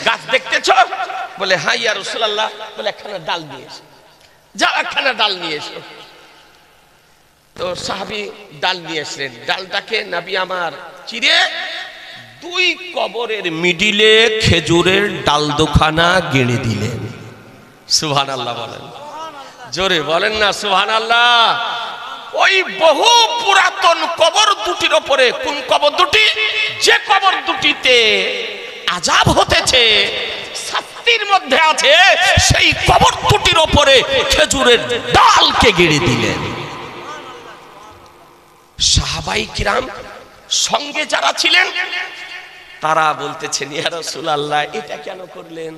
গাছ দেখতেছ? বলে হ্যাঁ ইয়া রাসূলুল্লাহ। বলে একখানা ডাল নিয়ে এসো, যাও একখানা ডাল নিয়ে এসো। তো সাহাবী ডাল নিয়ে এসলেন। ডালটাকে নবী আমার চিরে দুই কবরের মিডিলে খেজুরের ডাল দুখানা গেড়ে দিলেন। সুবহানাল্লাহ বলেন, জোরে বলেন না সুবহানাল্লাহ। ওই বহু পুরাতন কবর দুটির উপরে, কোন কবর দুটি? যে কবর দুটিতে আযাব হতেছে, শাস্তির মধ্যে আছে, সেই কবর দুটির উপরে খেজুরের ডালকে গেড়ে দিলেন। সাহাবাই কিরাম সঙ্গে যারা ছিলেন তারা বলতেছেন ইয়া রাসূলুল্লাহ এটা কেন করলেন?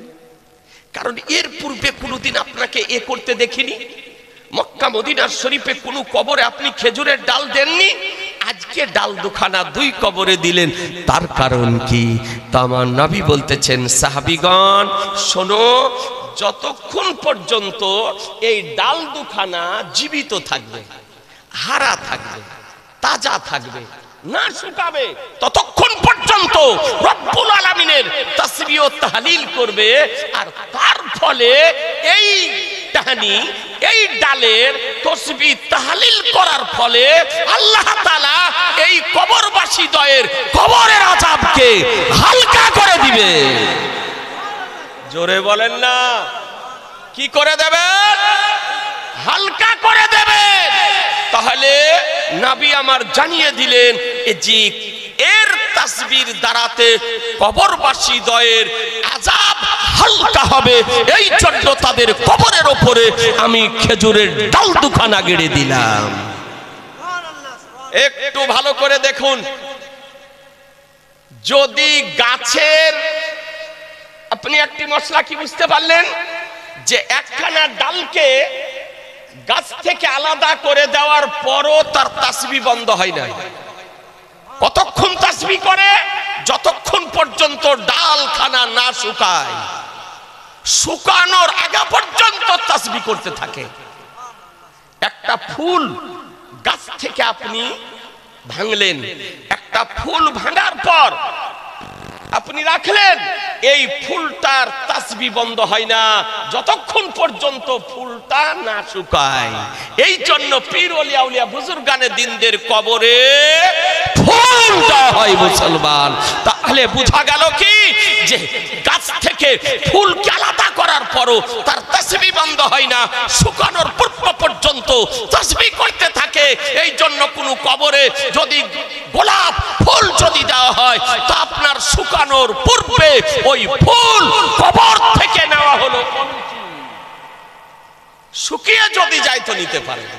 কারণ এর পূর্বে কোনোদিন আপনাকে এ করতে দেখিনি। মক্কা মদিনার শরীফে কোনো কবরে আপনি খেজুরের ডাল দেননি, আজকে ডাল দুখানা দুই কবরে দিলেন, তার কারণ কি? তা আমার নবী বলতেছেন সাহাবীগণ শোনো, যতক্ষণ পর্যন্ত এই ডাল দুখানা জীবিত থাকবে, হারা থাকবে, তাজা থাকবে, না শুকাবে, ততক্ষণ পর্যন্ত রব্বুল আলামিনের তাসবিহ ও তাহলিল করবে। আর তার ফলে এই টাহানি, এই ডালের তাসবিহ তাহলিল করার ফলে আল্লাহ তাআলা এই কবরবাসী দয়ের কবরের আযাবকে হালকা করে দিবে। জোরে বলেন না, কি করে দেবে? হালকা করে দেবে। তাহলে নবী আমার জানিয়ে দিলেন যে এর তাসবির দ্বারাতে কবরবাসী দয়ের আযাব হালকা হবে, এই জন্য তাদের কবরের উপরে আমি খেজুরের ডাল দুখানা গেড়ে দিলাম। একটু ভালো করে দেখুন, যদি গাছের, আপনি একটি মশলা কি বুঝতে পারলেন যে একখানা ডালকে গাছ থেকে আলাদা করে দেওয়ার পরও তার তাসবিহ বন্ধ হয় না। কতক্ষণ তাসবিহ করে? যতক্ষণ পর্যন্ত ডালখানা না শুকায়, শুকানোর আগে পর্যন্ত তাসবিহ করতে থাকে। একটা ফুল গাছ থেকে আপনি ভাঙলেন, একটা ফুল ভাঙার পর আপনি রাখলেন, এই ফুলটার তাসবিহ বন্ধ হয় না যতক্ষণ পর্যন্ত ফুলটা না শুকায়। এই জন্য পীর ওলিয়া উলিয়া বুজুর্গানে দিনদের কবরে ফুল দেওয়া হয় মুসলমান। তাহলে বোঝা গেল কি যে গাছ থেকে ফুলকে আলাদা করার পরও তার তাসবিহ বন্ধ হয় না, শুকানোর পূর্ব পর্যন্ত তাসবিহ করতে থাকে। এই জন্য কোনো কবরে যদি গোলাপ ফুল যদি দেওয়া হয় তা আপনার শুকানোর পূর্বে ওই ফুল কবর থেকে নেওয়া হলো, শুকিয়ে যদি যায় তো নিতে পারেন।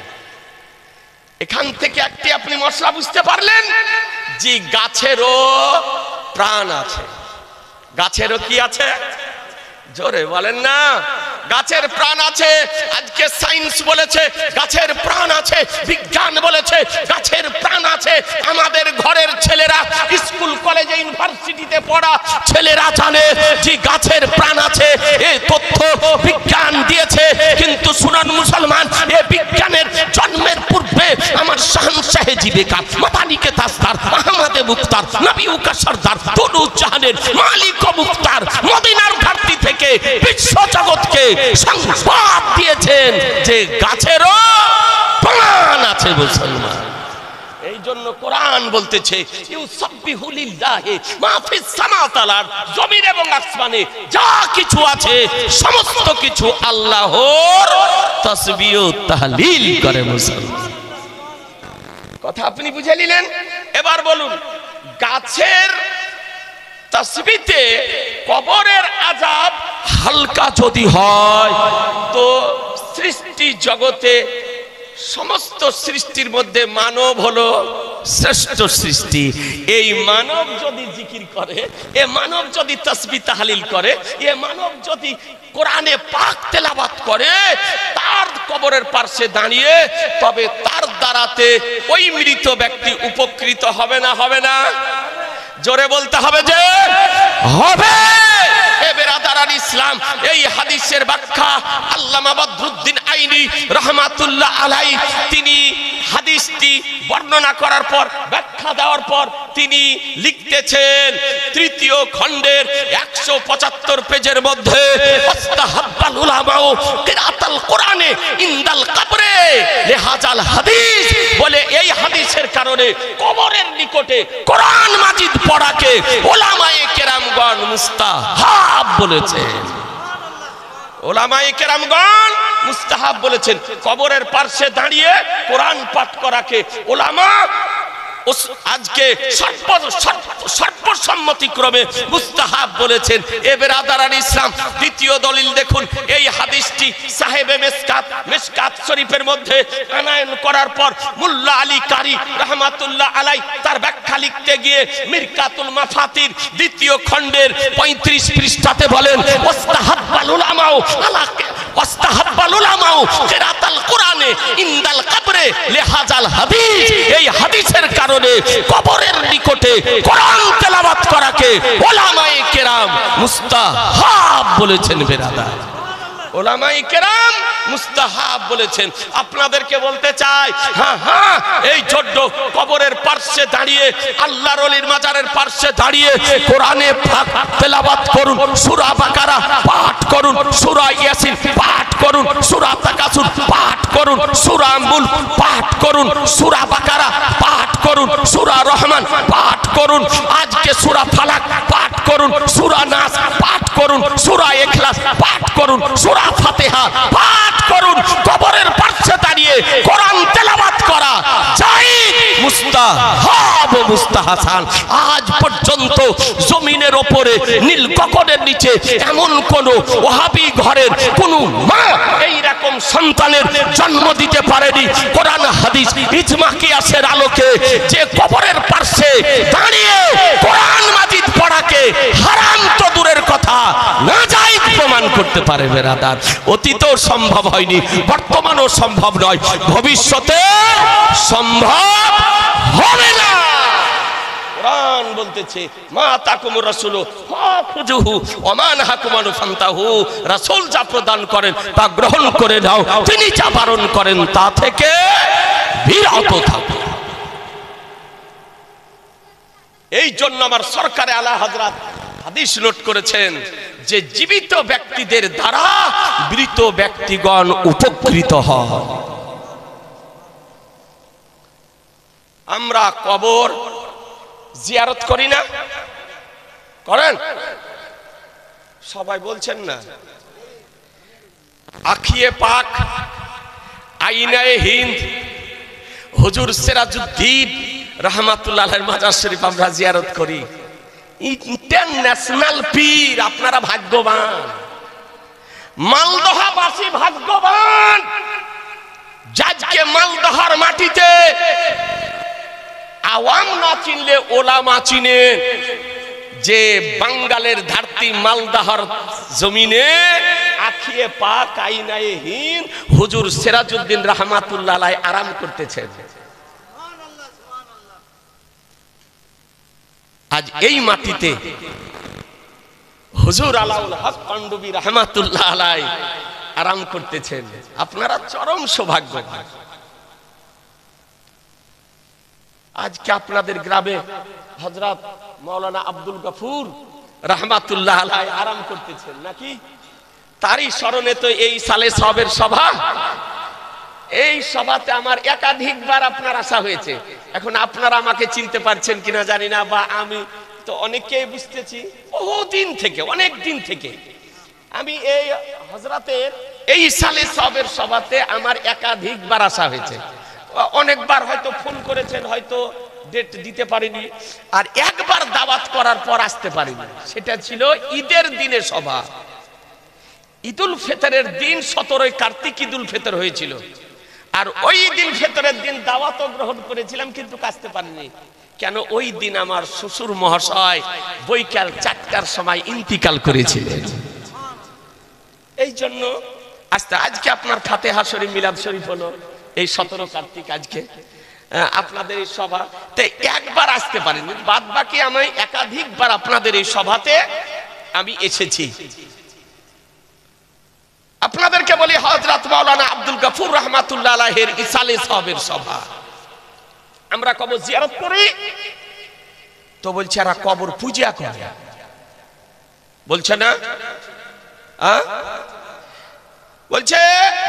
এখান থেকে একটি আপনি মশলা বুঝতে পারলেন যে গাছেরও প্রাণ আছে। গাছেরও কি আছে? জোরে বলেন না, গাছের প্রাণ আছে। আজকে সায়েন্স বলেছে গাছের প্রাণ আছে, বিজ্ঞান বলেছে গাছের প্রাণ আছে। আমাদের ঘরের ছেলেরা, স্কুল কলেজে ইউনিভার্সিটিতে পড়া ছেলেরা জানে যে গাছের প্রাণ আছে। এই তথ্য বিজ্ঞান দিয়েছে। কিন্তু শুনুন মুসলমান, এই বিজ্ঞানের জন্মের পূর্বে আমার শাহনশাহে জিবেকার, মাদানিকে তাসদার, আহমদে মুখতার, নবী উকা সরদার, তনু জাহানের মালিক ও মুখতার মদিনার ঘাটতি থেকে বিশ্ব জগৎকে সংবাদ দিয়েছেন যে গাছেরও প্রাণ আছে মুসলমান। এই জন্য কোরআন বলতেছে ইউসাব্বিহু লিল্লাহি মা ফিস সামাওয়াতি ওয়াল আরদ, জমিন এবং আসমানে যা কিছু আছে সমস্ত কিছু আল্লাহর তাসবিহ ও তাহলিল করে মুসলমান। কথা আপনি বুঝে নিলেন? এবার বলুন, গাছের তাসবিতে কবরের আযাব হালকা যদি হয় তো সৃষ্টি জগতে সমস্ত সৃষ্টির মধ্যে মানব হলো শ্রেষ্ঠ সৃষ্টি। এই মানব যদি জিকির করে, এ মানব যদি তাসবিহ তাহলিল করে, এ মানব যদি কোরআনে পাক তেলাওয়াত করে, তার কবরের পাশে দাঁড়িয়ে, তবে তার দ্বারাতে ওই মৃত ব্যক্তি উপকৃত হবে না? হবে না? জোরে বলতে হবে যে হবে। এ বেরাদারান ইসলাম, এই হাদিসের ব্যাখ্যা আল্লামা বদরুদ্দিন আইনি রাহমাতুল্লাহ আলাইহি তিনি হাদিস হাদিসটি বর্ণনা করার পর, ব্যাখ্যা দেওয়ার পর তিনি লিখতেছেন তৃতীয় খণ্ডের 175 পেজের মধ্যে, ওয়াস্তাহাব্বাল উলামাউ কিরাতাল কোরআনে ইনদাল কবরে লিহাজাল হাদিস, বলে এই হাদিসের কারণে কবরের নিকটে কোরআন মাজিদ পড়াকে উলামায়ে কেরামগণ মুস্তাহাব বলেছেন। উলামায়ে কেরামগণ মুস্তাহাব বলেছেন। কবরের পাশে দাঁড়িয়ে কোরআন পাঠ করাকে উলামা আজকে সর্বসম্মতিক্রমে মুস্তাহাব বলেছেন। এ বেরাদারান ইসলাম, দ্বিতীয় দলিল দেখুন, এই হাদিসটি সাহেবে মিশকাত শরীফের মধ্যে আনায়ন করার পর মুল্লা আলী কারি রাহমাতুল্লাহ আলাই তার ব্যাখ্যা লিখতে গিয়ে মিরকাতুল মাফাতির দ্বিতীয় খণ্ডের 35 পৃষ্ঠাতে বলেন, ওয়াস্তাহাব্বাল উলামাউ আলাকে ওয়াস্তাহাব্বাল উলামাউ কিরাতাল কোরআনে ইনদাল কবরে লিহাজাল হাদিস, এই হাদিসের কারণে কবরের নিকটে কোরআন তেলাওয়াত করাকে উলামায়ে কেরাম মুস্তাহাব বলেছেন। বেরাদার, উলামায়ে কেরাম মুস্তাহাব বলেছেন। আপনাদেরকে বলতে চাই, হ্যাঁ এই ছোট্ট কবরের পাশে দাঁড়িয়ে, আল্লাহর ওলির মাজারের পাশে দাঁড়িয়ে কোরআনে পাক তেলাওয়াত করুন, সূরা বাকারা পাঠ করুন, সূরা ইয়াসিন পাঠ করুন, সূরা তাকাসুর পাঠ করুন, সূরা মুলক পাঠ করুন, সূরা বাকারা পাঠ করুন, সূরা রহমান পাঠ করুন, আজকে সূরা ফালাক পাঠ করুন, সূরা নাস পাঠ করুন, সূরা ইখলাস পাঠ করুন, সূরা ফাতিহা পাঠ করুন। কবরের পাশে দাঁড়িয়ে কোরআন তেলাওয়াত করা জায়েজ, মুস্তাহাব ও মুস্তাহাসান। আজ পর্যন্ত জমিনের উপরে নীল গগনের নিচে এমন কোন ওয়াহাবি ঘরের কোন মা এই রকম সন্তানের জন্ম দিতে পারেনি। কোরআন হাদিস ইজমা কিয়াসের আলোকে যে কবরের পাশে দাঁড়িয়ে কোরআন মাজিদ পড়াকে হারাম তো দূরের কথা, নাজায়েজ প্রমাণ করতে পারে। বেরাদার, অতীতেও সম্ভব হয়নি, বর্তমানেও সম্ভব নয়, ভবিষ্যতে সম্ভব হবে না। কোরআন বলতেছে, মা তাকুমুর রাসূলু ফাখুযুহু ওয়া মা নাহাকুম আনহু ফান্তাহু, রাসূল যা প্রদান করেন তা গ্রহণ করে নাও, তিনি যা বারণ করেন তা থেকে বিরত থাকো। এই জন্য আমার সরকারে আলা হযরত হাদিস নোট করেছেন যে জীবিত ব্যক্তিদের দ্বারা মৃত ব্যক্তিগণ উপকৃত হয়। আমরা কবর জিয়ারত করি না? করেন? সবাই বলছেন না। আখিয়ে পাক, আইনায়ে হিন্দ, হুজুর সিরাজউদ্দিন রাহমাতুল্লাহের মাজার শরীফ আমরা জিয়ারত করি। ইন্টারন্যাশনাল পীর, আপনারা ভাগ্যবান, মালদহাবাসী ভাগ্যবান। আজকে মালদহার মাটিতে আওয়াম না চিনলে ওলামা চিনে, যে বাঙ্গালের ধরতি মালদহার জমিনে আখিয়ে পাক, আইনায়ে হিন্দ, হুজুর সিরাজউদ্দিন রাহমাতুল্লাহ আলাইহি আরাম করতেছেন। আজ এই মাটিতে হুজুর আলাউল হক পান্ডবী রাহমাতুল্লাহ আলাইহি আরাম করতেছেন। আপনারা চরম সৌভাগ্যবান। আজকে আপনাদের গ্রামে হযরত মাওলানা আব্দুল গফুর রাহমাতুল্লাহ আলাইহি আরাম করতেছেন নাকি? তারই স্মরণে তো এই সালে সবের সভা। এই সভাতে আমার একাধিকবার আপনার আসা হয়েছে। এখন আপনারা আমাকে চিনতে পারছেন কিনা জানি না, বা আমি তো অনেককেই বুঝতেছি বহুদিন থেকে, অনেক দিন থেকে। আমি এই হযরতের এই সালে সবের সভাতে আমার একাধিকবার আসা হয়েছে। অনেকবার হয়তো ফোন করেছেন, হয়তো ডেট দিতে পারিনি, আর একবার দাওয়াত করার পর আসতে পারিনি। সেটা ছিল ঈদের দিনে সভা। ঈদুল ফিতরের দিন 17 কার্তিক ঈদুল ফিতর হয়েছিল, আর ওই দিন ফিতরের দিন দাওয়াতও গ্রহণ করেছিলাম, কিন্তু আসতে পারিনি। কেন? ওই দিন আমার শ্বশুর মহাশয় বৈকাল 4টার সময় ইন্তিকাল করেছিলেন। এই জন্য আজকে আপনার ফাতিহা শরীফ, মিলাদ শরীফ হলো এই 17 কার্তিক। আজকে আপনাদের এই সভা তে একবার আসতে পারিনি, বাদ বাকি আমি একাধিকবার আপনাদের এই সভাতে আমি এসেছি। আপনাদেরকে বলি হযরত মাওলানা আব্দুল গফুর রাহমাতুল্লাহ আলাইহির ইসালে সাহেবের সভা। আমরা কবর জিয়ারত করি, তো বলছে এরা কবর পূজা করে, বলছে না? বলছে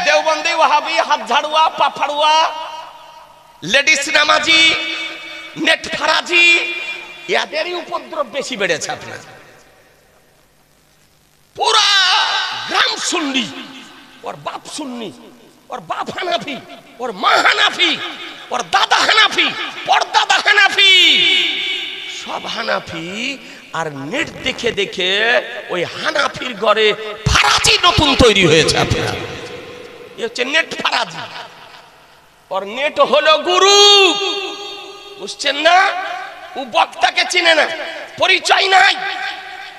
দেওবন্দি, ওয়াহাবি, হাত ঝাড়ুয়া, পা ফাড়ুয়া, লেডিস নামাজি, নেট ফারাজি, এদেরই উপদ্রব বেশি বেড়েছে আপনার। পুরা গ্রাম সুন্নি, ওর বাপ সুন্নি, ওর বাপ হানাফি, ওর মা হানাফি, ওর দাদা হানাফি, পরদাদা হানাফি, সব হানাফি। আর নেট দেখে দেখে ওই হানাফির ঘরে ফারাজি নতুন তৈরি হয়েছে আপনার। এ হচ্ছে নেট ফারাজি। ওর নেট হলো গুরু, বুঝছেন না? ও বক্তাকে চিনে না, পরিচয় নাই,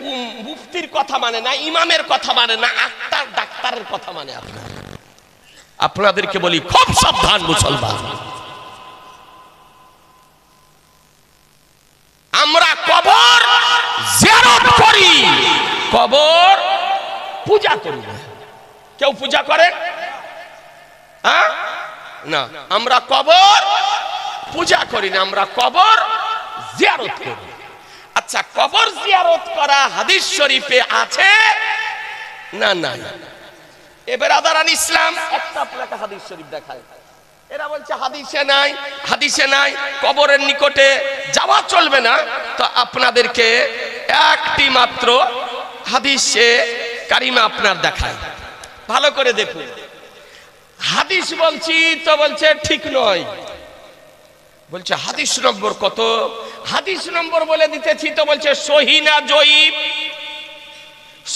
ও মুফতির কথা মানে না, ইমামের কথা মানে না, আক্তার ডাক্তারের কথা মানে। আপনাদেরকে বলি খুব সাবধান মুসলমান, আমরা কবর জিয়ারত করি, কবর পূজা করি না। কেউ পূজা করেন? না, আমরা কবর পূজা করি না, আমরা কবর জিয়ারত করি। আচ্ছা, কবর জিয়ারত করা হাদিস শরীফে আছে না? না। এবার আদারান ইসলাম একটা আপনাকে হাদিস শরীফ দেখায়, এরা বলছে হাদিসে নাই, হাদিসে নাই, কবরের নিকটে যাওয়া চলবে না। তো আপনাদেরকে একটি মাত্র হাদিসে কারিমা আপনার দেখায়, ভালো করে দেখুন। হাদিস বলছি তো বলছে ঠিক নয়, বলছে হাদিস নম্বর কত? হাদিস নম্বর বলে দিতেছি তো বলছে সহি না জয়ীফ।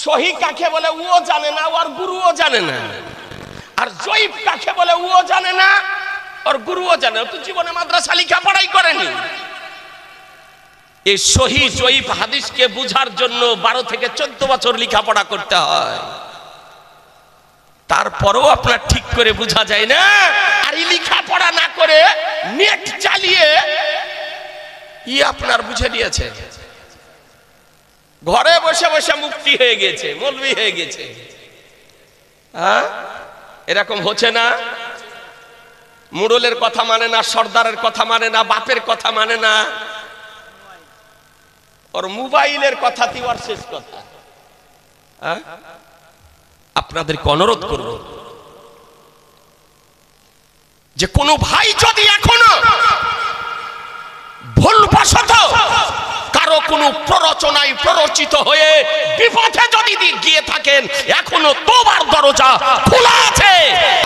সহি কাকে বলে ও জানে না, ওর গুরুও জানে না। আর জয়ীফ কাকে বলে ও জানে না, ওর গুরুও জানে না। তো জীবনে মাদ্রাসা লেখাপড়াই করেনি। এই সহি জয়ীফ হাদিসকে বুঝার জন্য 12 থেকে 14 বছর লেখাপড়া করতে হয়, তারপরেও আপনার ঠিক করে বোঝা যায় না। আর এই লেখাপড়া না করে নেট চালিয়ে আপনার বুঝে দিয়েছে, ঘরে বসে বসে মুফতি হয়ে গেছে, মৌলভী হয়ে গেছে। এরকম হচ্ছে না? মুরলের কথা মানে না, সর্দারের কথা মানে না, বাপের কথা মানে না, ওর মোবাইলের কথা ওর শেষ কথা। আপনাদেরকে অনুরোধ করব যে কোন ভাই যদি এখনো ভুলবশত কারো কোনো প্ররোচনায় প্ররোচিত হয়ে বিপথে যদি গিয়ে থাকেন, এখনো তোবার দরজা খোলা আছে।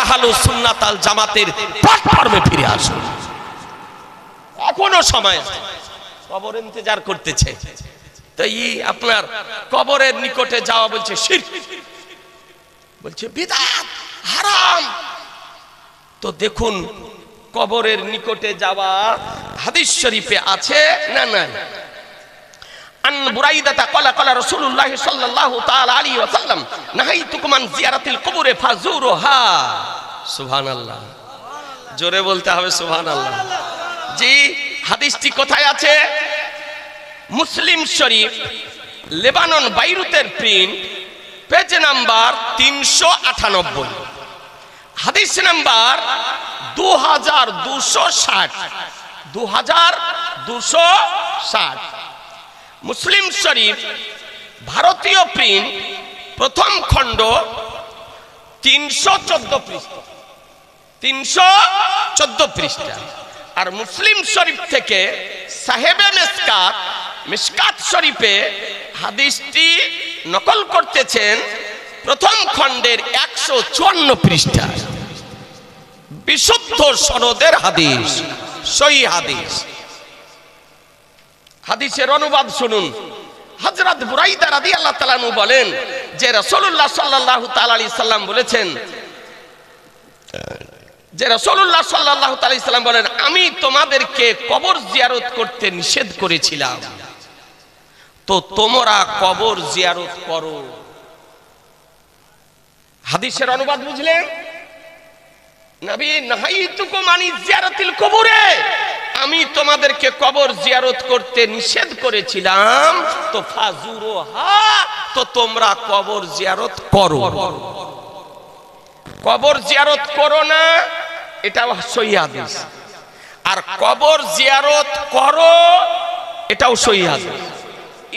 আহলুস সুন্নাত আল জামাতের প্ল্যাটফর্মে ফিরে আসুন, এখনো সময় আছে। কবর ইন্তজার করতেছে, তো এই আপনার কবরের নিকটে যাওয়া বলছে শিরক, বলছে বিদআত, হারাম। তো দেখুন কবরের নিকটে যাওয়া হাদিস শরীফে আছে না? না। আন বুরাইদা ক্বালা ক্বালা রাসূলুল্লাহ সাল্লাল্লাহু তাআলা আলাইহি ওয়াসাল্লাম নাহাইতুকুম আন জিয়ারাতিল কুবুরি ফাজুরুহা। সুবহানাল্লাহ, জোরে বলতে হবে সুবহানাল্লাহ। জি, হাদিসটি কোথায় আছে? Muslim Sharif, Lebanon বাইরুতের print, page number 398, হাদিস নাম্বার 2260, 2260। মুসলিম শরীফ ভারতীয় প্রিন্ট, প্রথম খণ্ড, 314 পৃষ্ঠা, 314 পৃষ্ঠা। আর মুসলিম শরীফ থেকে সাহেবে মিশকাত, মিশকাত শরীফে হাদিসটি নকল করতেছেন, প্রথম খণ্ডের 154 পৃষ্ঠা, বিশুদ্ধ সনদের হাদিস, সহিহ হাদিস। হাদিসের অনুবাদ শুনুন। হযরত বুরাইদা রাদিয়াল্লাহু তাআলা আনহু বলেন যে রাসূলুল্লাহ সাল্লাল্লাহু তাআলা আলাইহি সাল্লাম বলেছেন, যে রাসূলুল্লাহ সাল্লাল্লাহু তাআলা আলাইহি সাল্লাম বলেন, আমি তোমাদেরকে কবর জিয়ারত করতে নিষেধ করেছিলাম, তো তোমরা কবর জিয়ারত করো। হাদিসের অনুবাদ বুঝলেন? নবী নাহাইতুকুম আনি জিয়ারাতিল কুবুরে, আমি তোমাদেরকে কবর জিয়ারত করতে নিষেধ করেছিলাম, তো ফাজুরুহা, তো তোমরা কবর জিয়ারত করো। কবর জিয়ারত করো না, এটা সহিহ হাদিস। আর কবর জিয়ারত করো, এটাও সহিহ হাদিস,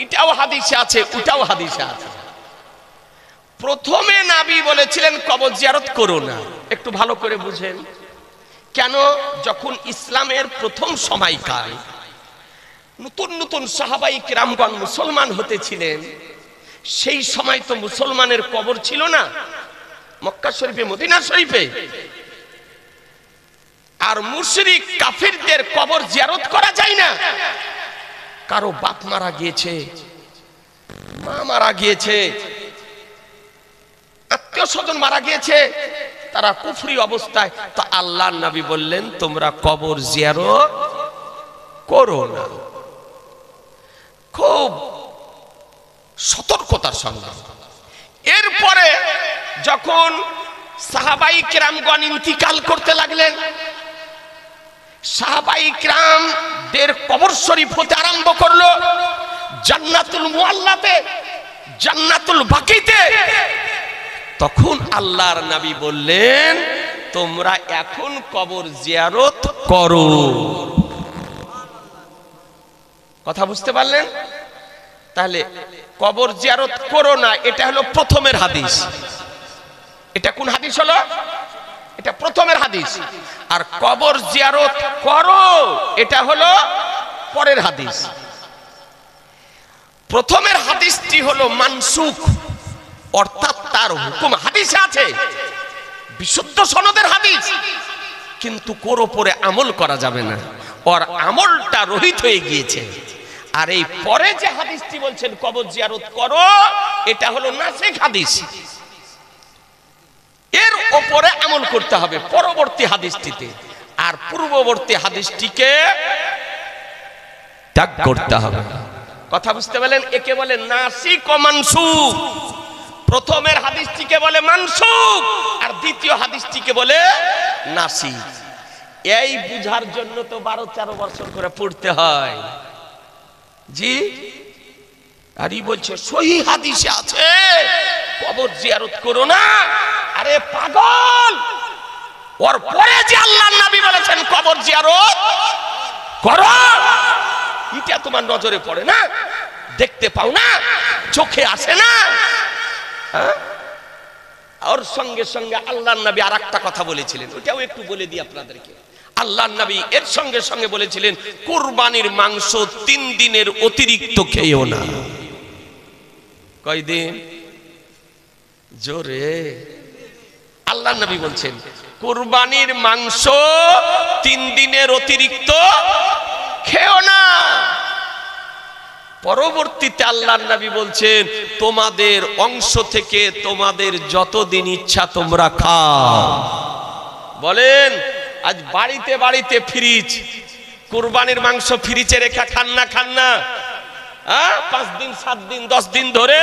এটাও হাদিসে আছে, ওটাও হাদিসে আছে। প্রথমে নবী বলেছিলেন কবর জিয়ারত করো না। একটু ভালো করে বুঝেন কেন। যখন ইসলামের প্রথম সময়কাল নতুন নতুন সাহাবাই কিরামগণ মুসলমান হতেছিলেন, সেই সময় তো মুসলমানের কবর ছিল না মক্কা শরীফে, মদিনা শরীফে। আর মুশরিক কাফিরদের কবর জিয়ারত করা যায় না। কারো বাপ মারা গিয়েছে, মা মারা গিয়েছে, আত্মীয় স্বজন মারা গিয়েছে, তারা কুফরি অবস্থায়, তো আল্লাহর নবী বললেন তোমরা কবর জিয়ারত করো না। খুব সতর্কতার সঙ্গে। এরপরে যখন সাহাবাই কিরামগণ ইন্তিকাল করতে লাগলেন, সাহাবাই কিরামদের কবর শরীফ হতে আরম্ভ করলো জান্নাতুল মুআল্লাতে, জান্নাতুল বাকিতে। তখন আল্লাহর নবী বললেন তোমরা এখন কবর জিয়ারত করো। কথা বুঝতে পারলেন? তাহলে কবর জিয়ারত করো না, এটা হলো প্রথমের হাদিস। এটা কোন হাদিস হলো? এটা প্রথমের হাদিস। আর কবর জিয়ারত করো, এটা হলো পরের হাদিস। প্রথমের হাদিসটি হলো মানসুখ, অর্থাৎ তার হুকুম হাদিসে আছে, বিশুদ্ধ সনদের হাদিস, কিন্তু কোর উপরে আমল করা যাবে না, ওর আমলটা রহিত হয়ে গিয়েছে। আর এই পরে যে হাদিসটি বলছেন কবর জিয়ারত করো, এটা হলো নাসিখ হাদিস, এর উপরে আমল করতে হবে পরবর্তী হাদিসটিতে, আর পূর্ববর্তী হাদিসটিকে ত্যাগ করতে হবে। কথা বুঝতে পারলেন? একে বলে নাসিখ ও মানসুখ। প্রথমের হাদিসটিকে বলে মানসুখ, আর দ্বিতীয় হাদিসটিকে বলে নাসিখ। এই বুঝার জন্য তো 12-13 বছর করে পড়তে হয়। জি, আরই বলছে সহিহ হাদিসে আছে কবর জিয়ারত করো না। আরে পাগল, ওর পরে যে আল্লাহর নবী বলেছেন কবর জিয়ারত করো, এটা তোমার নজরে পড়ে না, দেখতে পাও না, চোখে আসে না। ওর সঙ্গে সঙ্গে আল্লাহর নবী আর একটা কথা বলেছিলেন, ওটাও একটু বলে দিই আপনাদেরকে। আল্লাহর নবী এর সঙ্গে সঙ্গে বলেছিলেন কুরবানির মাংস 3 দিনের অতিরিক্ত খেয়েও না। কয়দিন? জোরে আল্লাহর নবী বলছেন কুরবানির মাংস 3 দিনের অতিরিক্ত খেও না। পরবর্তীতে আল্লাহর নবী বলছেন তোমাদের অংশ থেকে তোমাদের যতদিন ইচ্ছা তোমরা খাও। বলেন আজ বাড়িতে বাড়িতে ফ্রিজ, কুরবানির মাংস ফ্রিজে রেখে খান না? খান না? 5 দিন 7 দিন 10 দিন ধরে।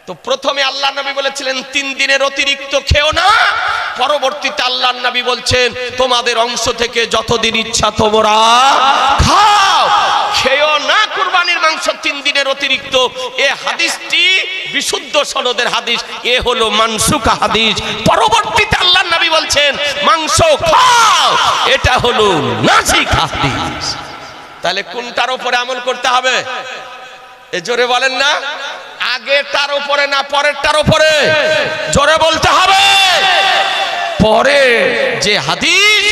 তো প্রথমে আল্লাহর নবী বলেছিলেন 3 দিনের অতিরিক্ত খেও না, পরবর্তীতে আল্লাহর নবী বলছেন তোমাদের অংশ থেকে যতদিন ইচ্ছা তোমরা খাও, খেও না কুরবানির মাংস 3 দিনের অতিরিক্ত। এ হাদিসটি বিশুদ্ধ সনদের হাদিস, এ হলো মানসুখ হাদিস। পরবর্তীতে আল্লাহর নবী বলছেন মাংস খাও, এটা হলো নাসিখ হাদিস। তাহলে কোনটার উপরে আমল করতে হবে? এ জোরে বলেন না, আগেরটার উপরে না পরেরটার উপরে? জোরে বলতে হবে। পরে যে হাদিস,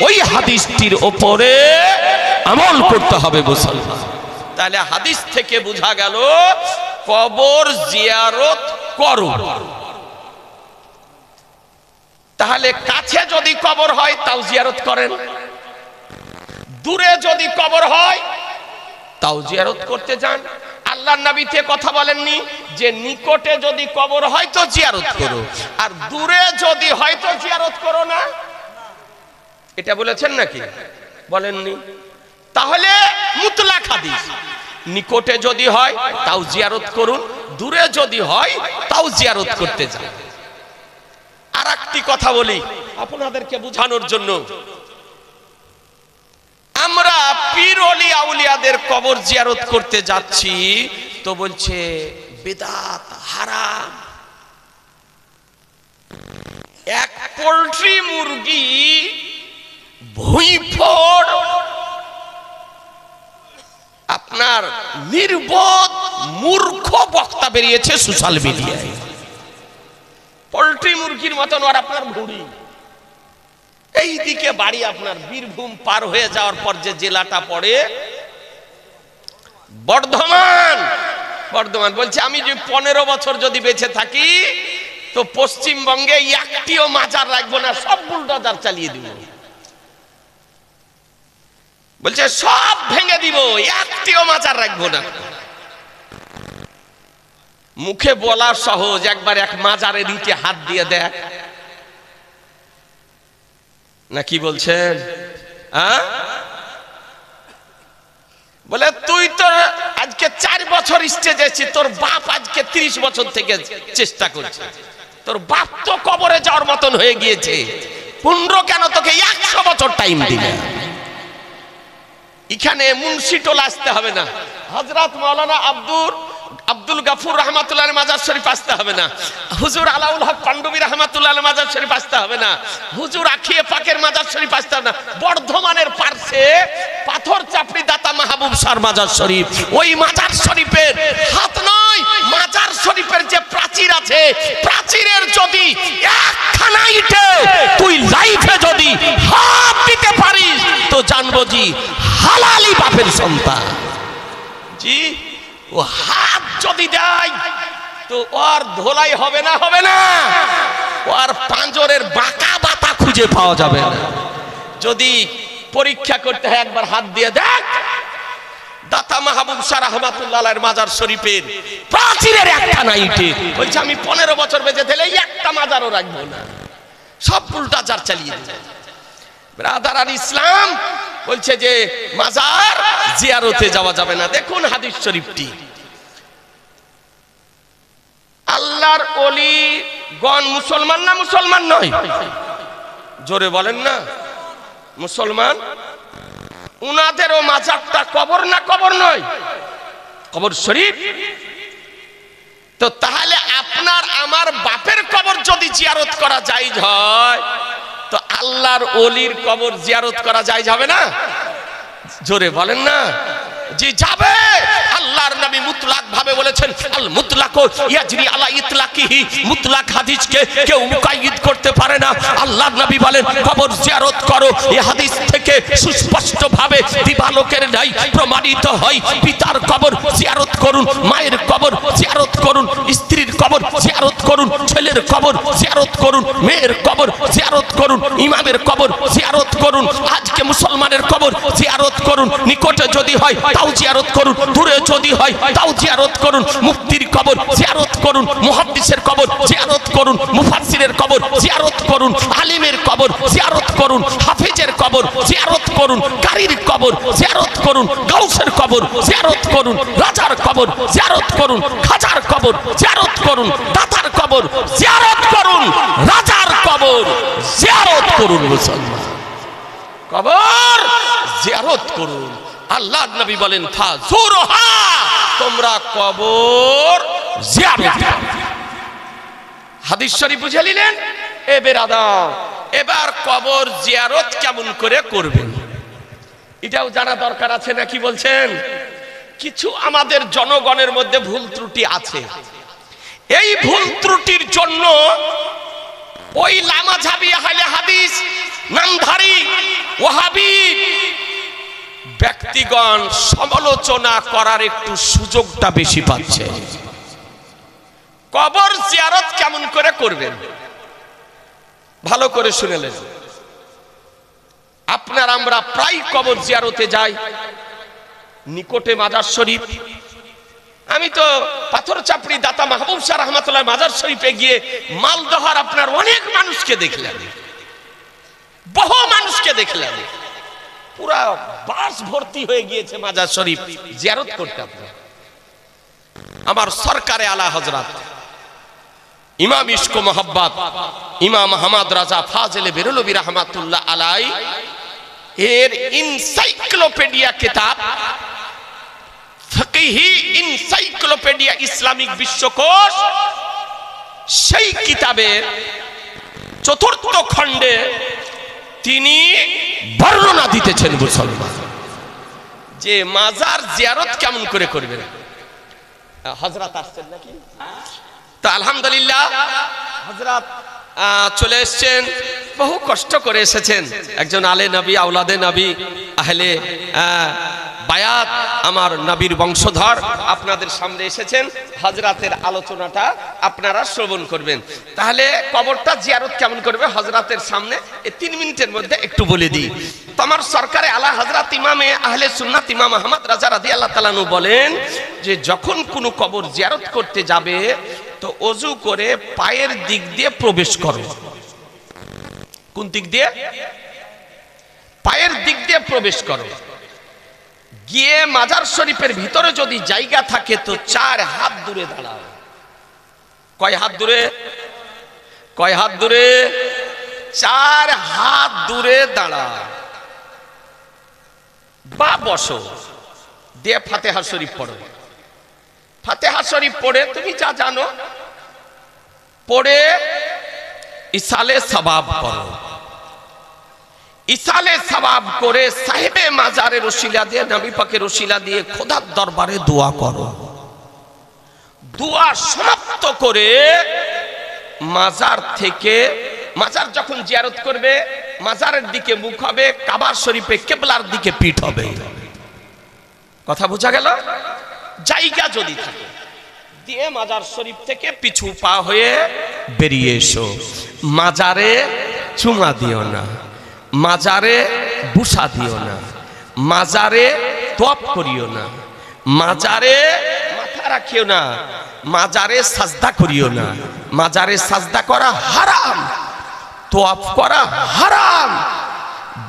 ওই হাদিসটির উপরে আমল করতে হবে মুসলমান। তাহলে হাদিস থেকে বোঝা গেল কবর জিয়ারত করো। তাহলে কাছে যদি কবর হয় তাও জিয়ারত করেন, দূরে যদি কবর হয় তাও জিয়ারত করতে যান। আল্লাহর নবী তে কথা বলেননি যে নিকটে যদি কবর হয় তো জিয়ারত করো, আর দূরে যদি হয় তো জিয়ারত করো না? এটা বলেছেন নাকি? বলেননি। তাহলে মুতলাক হাদিস, নিকটে যদি হয় তাও জিয়ারত করুন, দূরে যদি হয় তাও জিয়ারত করতে যান। আর একটি কথা বলি আপনাদেরকে বোঝানোর জন্য, আমরা পীর ওলি আউলিয়াদের কবর জিয়ারত করতে যাচ্ছি তো বলছে বিদআত, হারাম। এক পোল্ট্রি মুরগি ভুঁইফোড় আপনার নির্বোধ মূর্খ বক্তা বেরিয়েছে সোশ্যাল মিডিয়ায়, পোল্ট্রি মুরগির মতন আর আপনার ভুঁড়ি। এই দিকে বাড়ি আপনার বীরভূম পার হয়ে যাওয়ার পর যে জেলাটা পড়ে বর্ধমান, বর্ধমান বলছে আমি যে 15 বছর যদি বেঁচে থাকি তো পশ্চিমবঙ্গে একটিও মাজার রাখবো না, সব বুলডোজার চালিয়ে দিব। বলছে সব ভেঙে দিব, একটিও মাজার রাখবো না। মুখে বলা সহজ, একবার এক মাজারের নিচে হাত দিয়ে দেখ না, কি বলছেন? বলে তুই তো আজকে 4 বছর স্টেজে আছিস, তোর বাপ আজকে 30 বছর থেকে চেষ্টা করছে, তোর বাপ তো কবরে যাওয়ার মতন হয়ে গিয়েছে, 15 কেন তোকে 100 বছর টাইম দিবে। এখানে মুন্সিটোলা আসতে হবে না, হযরত মাওলানা আব্দুল গাফুর রহমাতুল্লাহ মাজার শরীফ আসতে হবে না, হুজুর আলাউল হক পান্ডবী রহমাতুল্লাহ মাজার শরীফ আসতে হবে না, হুজুর আখিয়ে পাকের মাজার শরীফ আসতে হবে না। বর্ধমানের পার্শ্বে পাথর চাপড়ি দাতা মাহবুব শাহর মাজার শরীফ, ওই মাজার শরীফের হাত নয়, মাজার শরীফের যে প্রাচীর আছে, প্রাচীরের যদি একখানা ইটে তুই লাইফে যদি হাত দিতে পারিস তো জানবো জি হালালি বাপের সন্তান। জি ও হাত যদি দেয় তো ওর ধোলাই হবে না, হবে না, ওর পাঁজরের বাঁকা বাতা খুঁজে পাওয়া যাবে না। যদি পরীক্ষা করতে হয় একবার হাত দিয়ে দেখ, দাতা মাহবুব শাহ রহমাতুল্লাহ মাজার শরীফের প্রাচীরের একখানা ইটে বলছে আমি 15 বছর বেঁচে থাকলে একটা মাজারও রাখবো না, সব বুলডোজার চালিয়ে দেয়। ব্রাদার আর ইসলাম বলছে যে মাজার জিয়ারতে যাওয়া যাবে না। দেখুন হাদিস শরীফটি, আল্লাহর ওলি গণ মুসলমান না মুসলমান নয়? জোরে বলেন না, মুসলমান। উনাদেরও মাজারটা কবর না কবর নয়? কবর শরীফ। তো তাহলে আপনার আমার বাপের কবর যদি জিয়ারত করা জায়েজ হয় তো আল্লাহর ওলির কবর জিয়ারত করা জায়েজ হবে না? জোরে বলেন না। জি যাবে। আল্লাহর নবী মুতলাক ভাবে বলেছেন আল মুতলাকু ইয়াজরি আলা ইতলাকিহি, মুতলাক হাদিসকে কেউ মুকাইয়িদ করতে পারে না। আল্লাহর নবী বলেন কবর জিয়ারত করো, এই হাদিস থেকে সুস্পষ্ট ভাবে দিবালোকের নাই প্রমাণিত হয়। পিতার কবর জিয়ারত করুন, মায়ের কবর জিয়ারত করুন, স্ত্রীর কবর জিয়ারত করুন, ছেলের কবর জিয়ারত করুন, মেয়ের কবর জিয়ারত করুন, ইমামের কবর জিয়ারত করুন। আজকে মুসলমানের কবর জিয়ারত করুন, নিকটে যদি হয় তাও জিয়ারত করুন, দূরে যদি হয় তাও জিয়ারত করুন। মুফতির কবর জিয়ারত করুন, মুহাদ্দিসের কবর জিয়ারত করুন, মুফাসসিরের কবর জিয়ারত করুন, আলিমের কবর জিয়ারত করুন, হাফেজের কবর জিয়ারত করুন, কারীর কবর জিয়ারত করুন, গাউসের কবর জিয়ারত করুন, রাজার কবর জিয়ারত করুন, খাজার কবর জিয়ারত করুন, দাতার কবর জিয়ারত করুন, রাজার কবর জিয়ারত করুন। মুসলমান কবর জিয়ারত করুন। আল্লাহর নবী বলেন ফাজুরহা, তোমরা কবর জিয়ারত করো। হাদিস শরীফ বুঝে নিলেন? এবার কবর জিয়ারত কেমন করে করবেন এটাও জানা দরকার আছে নাকি বলছেন? কিছু আমাদের জনগণের মধ্যে ভুল ত্রুটি আছে। এই ভুল ত্রুটির জন্য ওই লামাঝাবি আহলে হাদিস নামধারী ওয়াহাবি ব্যক্তিগণ সমালোচনা করার একটু সুযোগটা বেশি পাচ্ছে। কবর জিয়ারত কেমন করে করবেন ভালো করে শুনেলেন। আপনার আমরা প্রায় কবর জিয়ারতে যাই, নিকটে মাজার শরীফ। আমি তো পাথর চাপড়ি দাতা মাহবুব শাহ রহমাতুল্লাহ মাজার শরীফে গিয়ে মালদহার আপনার অনেক মানুষকে দেখলাম, বহু মানুষকে দেখলাম, পুরা বাস ভর্তি হয়ে গিয়েছে মাজার শরীফ জিয়ারত করতে। আমার সরকারে আলা হযরত ইমাম ইশক মোহাব্বত ইমাম আহমদ রাজা ফাজিলে বেরলভী রহমাতুল্লাহ আলাই এর এনসাইক্লোপিডিয়া কিতাব, ফিকহি এনসাইক্লোপিডিয়া ইসলামিক বিশ্বকোষ, সেই কিতাবের 4th খণ্ডে তিনি বর্ণনা দিতেছেন মুসলমান যে মাজার জিয়ারত কেমন করে করবেন। হযরত আসছেন নাকি? তো আলহামদুলিল্লাহ হযরত চলে এসেছেন, বহু কষ্ট করে এসেছেন, একজন আলে নবী, আওলাদে নবী, আহলে বায়াত, আমার নবীর বংশধর আপনাদের সামনে এসেছেন। হযরতের আলোচনাটা আপনারা শ্রবণ করবেন। তাহলে কবরটা জিয়ারত কেমন করবে হযরতের সামনে এই 3 মিনিটের মধ্যে একটু বলে দিই। তোমার সরকারে আলা হযরত ইমামে আহলে সুন্নাত ইমাম আহমদ রাজা রাদিয়াল্লাহু তাআলা আনহু বলেন যে যখন কোনো কবর জিয়ারত করতে যাবে তো ওযু করে পায়ের দিক দিয়ে প্রবেশ করো। কোন দিক দিয়ে? পায়ের দিক দিয়ে প্রবেশ করো। গিয়ে মাজার শরীফের ভিতরে যদি জায়গা থাকে তো 4 হাত দূরে দাঁড়াও। কয় হাত দূরে? কয় হাত দূরে? 4 হাত দূরে দাঁড়াও বা বসো, দিয়ে ফাতিহা শরীফ পড়ো। ফাতিহা শরীফ পড়ে তুমি যা জানো পড়ে ইসালে সওয়াব করো। ইসালে সওয়াব করে সাহেবে মাজারের ওসিলা দিয়ে, নবী পাকের ওসিলা দিয়ে খোদার দরবারে দোয়া করো। দোয়া সমাপ্ত করে মাজার থেকে, মাজার যখন জিয়ারত করবে মাজারের দিকে মুখ হবে, কাবা শরীফে কিবলার দিকে পিঠ হবে। কথা বোঝা গেল? জায়গা যদি থাকে দিয়ে মাজার শরীফ থেকে পিছু পা হয়ে বেরিয়ে এসো। মাজারে চুমা দিও না, মাজারে বুসা দিও না, মাজারে তোয়াফ করিও না, মাজারে মাথা রাখিও না, মাজারে সাজদা করিও না। মাজারে সাজদা করা হারাম, তোয়াফ করা হারাম,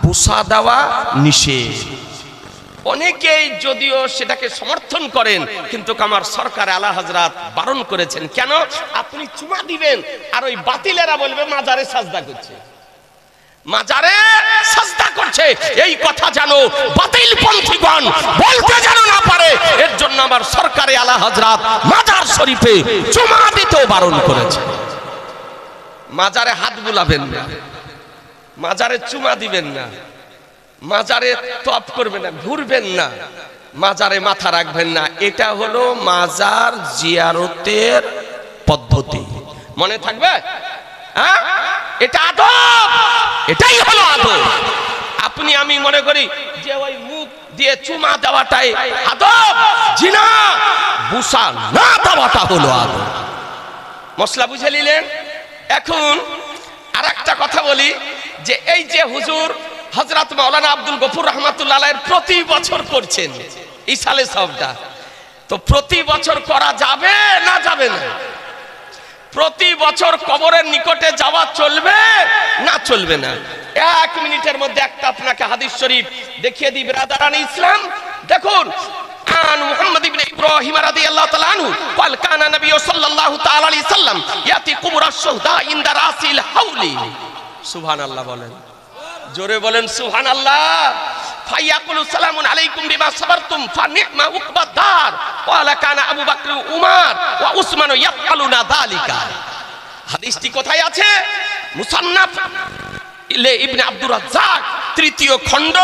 বুসা দেওয়া নিষেধ। অনেকেই যদিও সেটাকে সমর্থন করেন কিন্তু আমার সরকার আলা হযরত বারণ করেছেন। কেন? আপনি চুমা দিবেন আর ওই বাতিলেরা বলবে মাজারে সাজদা করছে, মাজারে সাজদা করছে। এই কথা জানো বাতিল পন্থীগণ বলতে জানো না পারে, এর জন্য আমার সরকারে আলা হযরত মাজার শরীফে চুমা দিতেও বারণ করেছে। মাজারে হাত বুলাবেন না, মাজারে চুমা দিবেন না, মাজারে তোয়াফ করবেন না, ঘুরবেন না, মাজারে মাথা রাখবেন না। এটা হলো মাজার জিয়ারতের পদ্ধতি। মনে থাকবে? হ্যাঁ, এটা আদব, এটাই হলো আদব। আপনি আমি মনে করি যে ওই মুখ দিয়ে চুমা দেওয়াটাই আদব, জিনা বুসা না দেওয়াটা হলো আদব। মশলা বুঝে নিলেন? এখন আর একটা কথা বলি যে এই যে হুজুর হযরত মাওলানা আব্দুল গফুর রহমাতুল্লাহ আলাইহির প্রতি বছর করছেন ইসালে সওয়াবটা, তো প্রতি বছর করা যাবে না যাবে না? প্রতি বছর কবরের নিকটে যাওয়া চলবে না চলবে না? 1 মিনিটের মধ্যে একটা আপনাকে হাদিস শরীফ দেখিয়ে দিই ব্রাদারান ইসলাম। দেখুন, عن محمد بن إبراهيم رضي الله تعالى عنه قال كان النبي صلى الله تعالى عليه وسلم يأتي قبور الشهداء عند رأس الحول। سبحان الله বলেন, জোরে বলেন সুবহানাল্লাহ। ফায়াকুলু সালামুন আলাইকুম বিমা সাবারতুম ফানি'মা উকবাদ দার ওয়ালা কানা আবু বকর উমর ওয়া উসমান ইয়াফআলুনা যালিকা। হাদিসটি কোথায় আছে? মুসান্নাফ ইবনে আব্দুর রাজ্জাক 3য় খণ্ড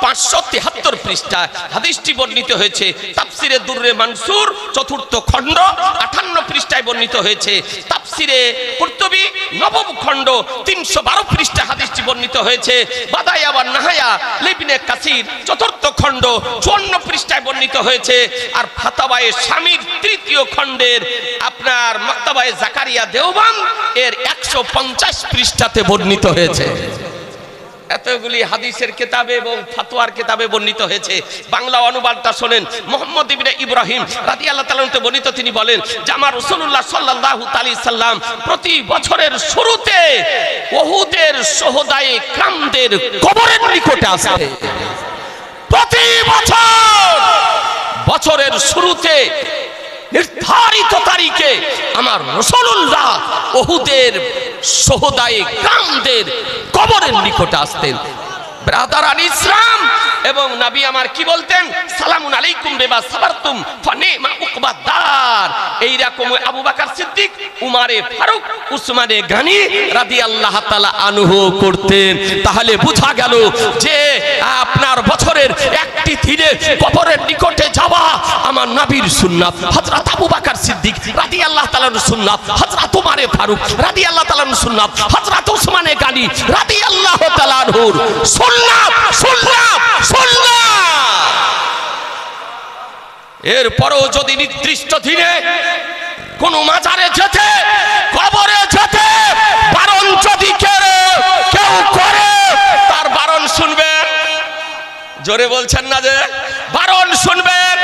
573 পৃষ্ঠা হাদিসটি বর্ণিত হয়েছে। তাফসিরে দুররে মানসুর 4th খণ্ড 58 পৃষ্ঠায় বর্ণিত হয়েছে। তাফসিরে কুরতুবী 9ম খণ্ড 312 পৃষ্ঠা হাদিসটি বর্ণিত হয়েছে। বাদায়া ওয়া নাহায়া ইবনে কাসির 4th খণ্ড 54 পৃষ্ঠায় বর্ণিত হয়েছে। আর ফাতাওয়ায়ে শামীর 3য় খণ্ডের আপনার মাকতাবায়ে জাকারিয়া দেওবান এর 150 পৃষ্ঠাতে বর্ণিত হয়েছে। এতগুলি হাদিসের কিতাবে এবং ফতোয়ার কিতাবে বর্ণিত হয়েছে। বাংলা অনুবাদটা শোনেন। মুহাম্মদ ইবনে ইব্রাহিম রাদিয়াল্লাহু তাআলা আনহু বর্ণিত, তিনি বলেন যে আমার রাসূলুল্লাহ সাল্লাল্লাহু আলাইহি সাল্লাম প্রতি বছরের শুরুতে উহুদের শহীদায়ে কিরামদের কবরের নিকটে আসতেন। প্রতি বছর বছরের শুরুতে নির্ধারিত তারিখে আমার রাসূলুল্লাহ উহুদের শহীদায়ে কিরামদের কবরের নিকটে আসতেন। ব্রাদার আল ইসলাম। এবং নবী আমার কি বলতেন? সালামুন আলাইকুম বিমা সাবারতুম ফানিমা উকবাদার। এই রকম আবু বকর সিদ্দিক, উমারে ফারুক, উসমানে গনি রাদিয়াল্লাহু তাআলা আনহু করতেন। তাহলে বোঝা গেল যে আপনার বছরের একটি দিনে কবরের নিকটে যাওয়া আমার নবীর সুন্নাত। হযরত আবু বকর সিদ্দিক রাদিয়াল্লাহু তাআলার সুন্নাত, হযরত উমারে ফারুক রাদিয়াল্লাহু তাআলার সুন্নাত, হযরত উসমানে গনি রাদিয়াল্লাহু তাআলা আনহুর সুন্নাত, সুন্নাত, সুন্নাত। এরপরও যদি নির্দিষ্ট দিনে কোন মাজারে যেতে, কবরে যেতে বারণ যদি কেউ করে, তার বারণ শুনবেন। জোরে বলছেন না যে? বারণ শুনবেন,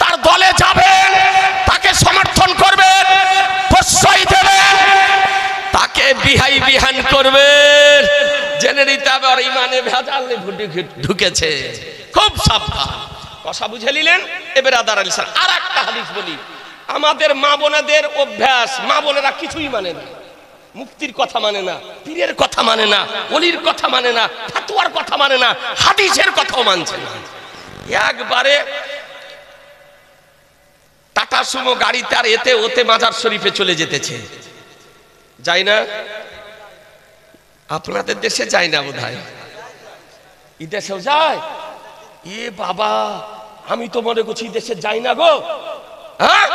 তার দলে যাবেন, তাকে সমর্থন করবেন, প্রশ্রয় দেবেন, তাকে বিহান করবেন। জেনে নিতে হবে আর ইমানে ভেজাল ঢুকেছে। খুব সাবধান। কথা বুঝে নিলেন? এবার আদার আলী সালাম। আর একটা হাদিস বলি, আমাদের মা বোনেদের অভ্যাস, মা বোনেরা কিছুই মানে না, মুক্তির কথা মানে না, পীরের কথা মানে না, ওলির কথা মানে না, ফাতোয়ার কথা মানে না, হাদিসের কথাও মানছে না। একবারে টাটা সুমো গাড়িতে আর এতে ওতে মাজার শরীফে চলে যেতেছে। যাই না? আপনাদের দেশে যায় না বোধহয়, এই দেশেও যায়? এ বাবা, আমি তো মনে করছি দেশে যাই না গো। হ্যাঁ,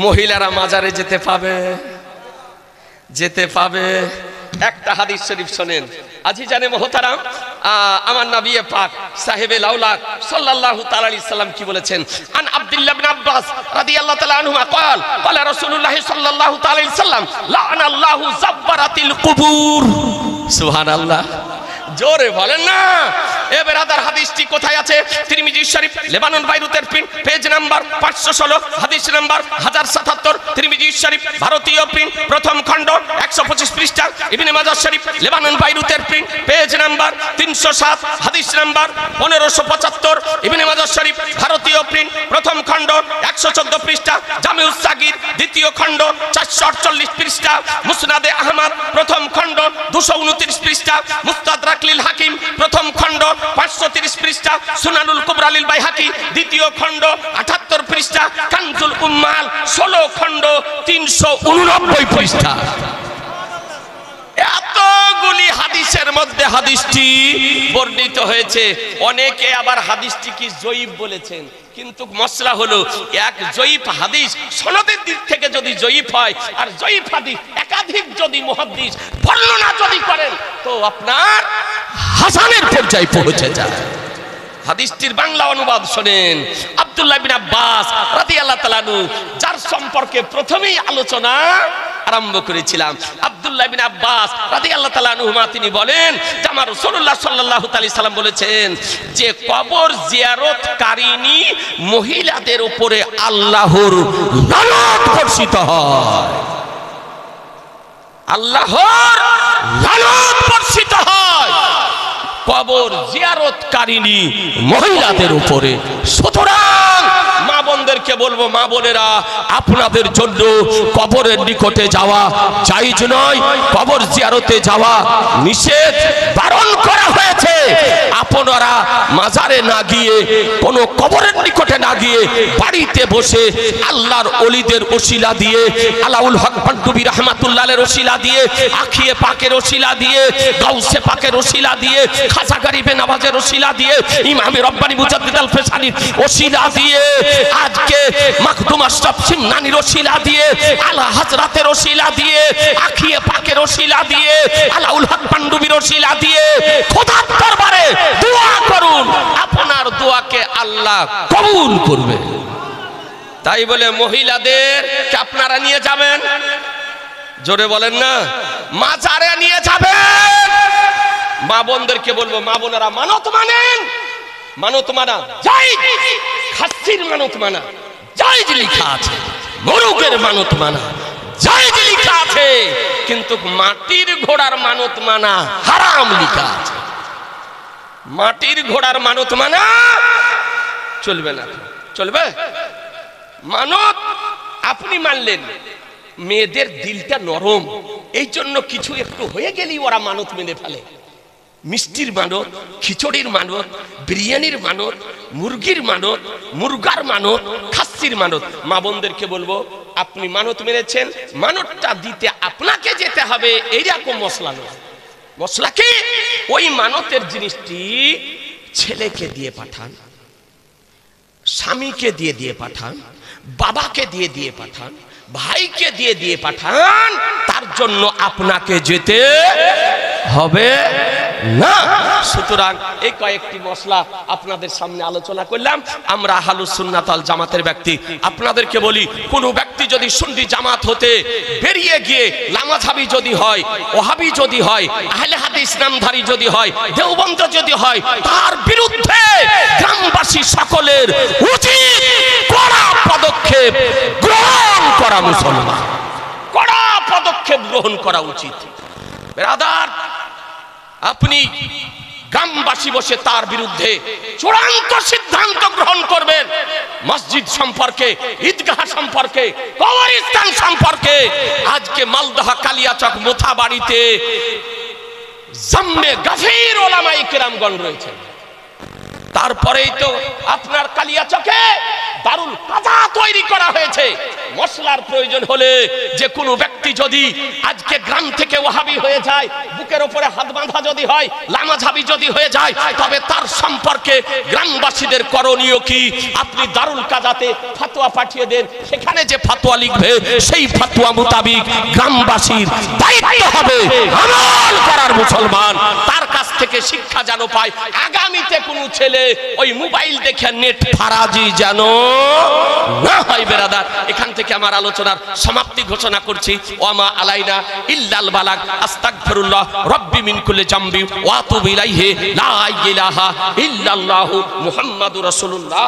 মহিলারা মাজারে যেতে পাবে, যেতে পাবে। একটা হাদিস শরীফ শোনেন, আজিজানে মোহতারাম, আমার নবী পাক সাহেবে লাউলাক সাল্লাল্লাহু তাআলা আলাইহি সাল্লাম কি বলেছেন? আন আব্দুল্লাহ ইবনে আব্বাস রাদিয়াল্লাহু তাআলা আনহুমা قال قال রাসূলুল্লাহ সাল্লাল্লাহু তাআলা আলাইহি সাল্লাম লা'নাল্লাহু যাব্বারাতিল কুবুর। সুবহানাল্লাহ, জোরে বলেন না। এ ব্রাদার, হাদিসটি কোথায় আছে? তিরমিজি শরীফ লেবানন বাইরুতের প্রিন্ট, পেজ নাম্বার 516, হাদিস নাম্বার 1077। তিরমিজি শরীফ ভারতীয় প্রিন্ট, প্রথম খণ্ড 125 পৃষ্ঠা। ইবনে মাজাহ শরীফ লেবানন বাইরুতের প্রিন্ট, পেজ নাম্বার 307, হাদিস নাম্বার 1575। ইবনে মাজাহ শরীফ ভারতীয় প্রিন্ট, প্রথম খণ্ড 114 পৃষ্ঠা। জামিউস সাগীর দ্বিতীয় খণ্ড 448 পৃষ্ঠা। মুসনাদে আহমদ প্রথম খণ্ড 229 পৃষ্ঠা। মুস্তাদরাক লিল হাকিম প্রথম খণ্ড 530 পৃষ্ঠা। সুনানুল কুবরা লিল বাইহাকি দ্বিতীয় খণ্ড 78 পৃষ্ঠা। কানজুল উম্মাল 16 খণ্ড 389 পৃষ্ঠা। এতগুলি হাদিসের মধ্যে হাদিসটি বর্ণিত হয়েছে। অনেকে আবার হাদিসটি কি জয়ীফ বলেছেন, কিন্তু মসলা হলো এক জয়ীফ হাদিস সনদের দিক থেকে যদি জয়ীফ হয়, আর জয়ীফ হাদিস একাধিক যদি মুহাদ্দিস বর্ণনা যদি করেন, তো আপনার হাসানের পর্যায়ে পৌঁছে যায়। হাদিসটির বাংলা অনুবাদ শোনেন। আব্দুল্লাহ বিন আব্বাস রাদিয়াল্লাহু তাআলা আনহু, যার সম্পর্কে প্রথমেই আলোচনা আরম্ভ করেছিলাম, আব্দুল্লাহ বিন আব্বাস রাদিয়াল্লাহু তাআলা আনহুমা, তিনি বলেন যে আমার রাসূলুল্লাহ সাল্লাল্লাহু আলাইহি সাল্লাম বলেছেন যে কবর জিয়ারতকারিনী মহিলাদের উপরে আল্লাহর লানত বর্ষিত হয়, আল্লাহর লানত বর্ষিত হয় কবর জিয়ারতকারিনী মহিলাদের উপরে। সুতরাং মা বোনদেরকে বলবো, মা বোনেরা, আপনাদের জন্য কবরের নিকটে যাওয়া জায়েজ নয়, কবর জিয়ারতে যাওয়া নিষেধ, বারণ করা হয়েছে। আপনারা মাজারে না গিয়ে, কোনো কবরের নিকটে না গিয়ে, বাড়িতে বসে আল্লাহর ওলিদের ওসিলা দিয়ে, আলাউল হক পান্ডুবী রাহমাতুল্লাহের ওসিলা দিয়ে, আখিয়ে পাকের ওসিলা দিয়ে, গাউসে পাকের ওসিলা দিয়ে, খাজা গরিবে নওয়াজের ওসিলা দিয়ে, ইমামে রব্বানী মুজাদ্দিদ আল ফেসানির ওসিলা দিয়ে, আজকে মাখদুম আশরাফ সিমনানির ওসিলা দিয়ে, আলা হযরতের ওসিলা দিয়ে, আখিয়ে পাকের ওসিলা দিয়ে, আলাউল হক পান্ডুবীর ওসিলা দিয়ে খোদার দরবারে দোয়া করুন, আপনার দোয়াকে আল্লাহ কবুল করবে। তাই বলে মহিলাদের কে আপনারা নিয়ে যাবেন? জোরে বলেন না। মাজারে নিয়ে যাবেন। মা বোনদেরকে বলবো, মা বোনেরা মানত মানেন, মানত মানা জায়েজ, খাসির মানত মানা জায়েজ লেখা আছে, মোরগের মানত মানা জায়েজ লেখা আছে, কিন্তু মাটির ঘোড়ার মানত মানা হারাম লেখা আছে। মাটির ঘোড়ার মানত মানা চলবে না। চলবে? মানত আপনি মানলেন, মেয়েদের দিলটা নরম, এই জন্য কিছু একটু হয়ে গেলেই ওরা মানত মেনে ফেলে। মিষ্টির মানত, খিচুড়ির মানত, বিরিয়ানির মানত, মুরগির মানত, মুরগার মানত, খাসির মানত। মা বোনদেরকে বলবো, আপনি মানত মেরেছেন, মানতটা দিতে আপনাকে যেতে হবে, এইরকম মশলা নয়। মশলা কি? ওই মানতের জিনিসটি ছেলেকে দিয়ে পাঠান, স্বামীকে দিয়ে দিয়ে পাঠান, বাবাকে দিয়ে দিয়ে পাঠান, ভাইকে দিয়ে দিয়ে পাঠান, তার জন্য আপনাকে যেতে হবে না। সুতরাং এই কয়েকটি মশলা আপনাদের সামনে আলোচনা করলাম। আমরা আহলুস সুন্নাত ওয়াল জামাতের ব্যক্তি, আপনাদেরকে বলি, কোন ব্যক্তি যদি সুন্নি জামাত হতে বেরিয়ে গিয়ে লামাঝাবি যদি হয়, ওহাবি যদি হয়, আহলে হাদিস নামধারী যদি হয়, দেওবন্দ যদি হয়, তার বিরুদ্ধে গ্রামবাসী সকলের উচিত কড়া পদক্ষেপ গ্রহণ করা। মুসলমান কড়া পদক্ষেপ গ্রহণ করা উচিত। ব্রাদার, আপনি গ্রামবাসী বসে তার বিরুদ্ধে চূড়ান্ত সিদ্ধান্ত গ্রহণ করবেন। মসজিদ সম্পর্কে, ঈদগাহ সম্পর্কে, কবরস্থান সম্পর্কে। আজকে মালদহ কালিয়াচক মোথাবাড়িতে জাম্মে গাফির ওলামায়ে কেরামগণ রয়েছে। তারপরেই তো আপনার কালিয়াচকে দারুল কাজা তৈরি করা হয়েছে। মশলার প্রয়োজন হলে যে কোনো ব্যক্তি যদি আজকে গ্রাম থেকে ওয়াহাবি হয়ে যায়, বুকের উপরে হাত বাঁধা যদি হয়, লামাঝাবি যদি হয়ে যায়, তবে তার সম্পর্কে গ্রামবাসীদের করণীয় কি? আপনি দারুল কাজাতে ফতোয়া পাঠিয়ে দেন, সেখানে যে ফতোয়া লিখবে সেই ফতোয়া মোতাবিক গ্রামবাসীর দায়িত্ব হবে আমল করার। মুসলমান তার কাছ থেকে শিক্ষা যেন পায়, আগামীতে কোনো ছেলে ওই মোবাইল দেখে নেট ফারাজি যেন না হয়। বেরাদার, এখান থেকে আমার আলোচনার সমাপ্তি ঘোষণা করছি। ওয়ামা আলাইনা ইল্লাল বালাগ। আস্তাগফিরুল্লাহ রাব্বি মিন কুল্লি জামবি ওয়া আতুবু ইলাইহি লা ইলাহা ইল্লাল্লাহু মুহাম্মাদুর রাসূলুল্লাহ।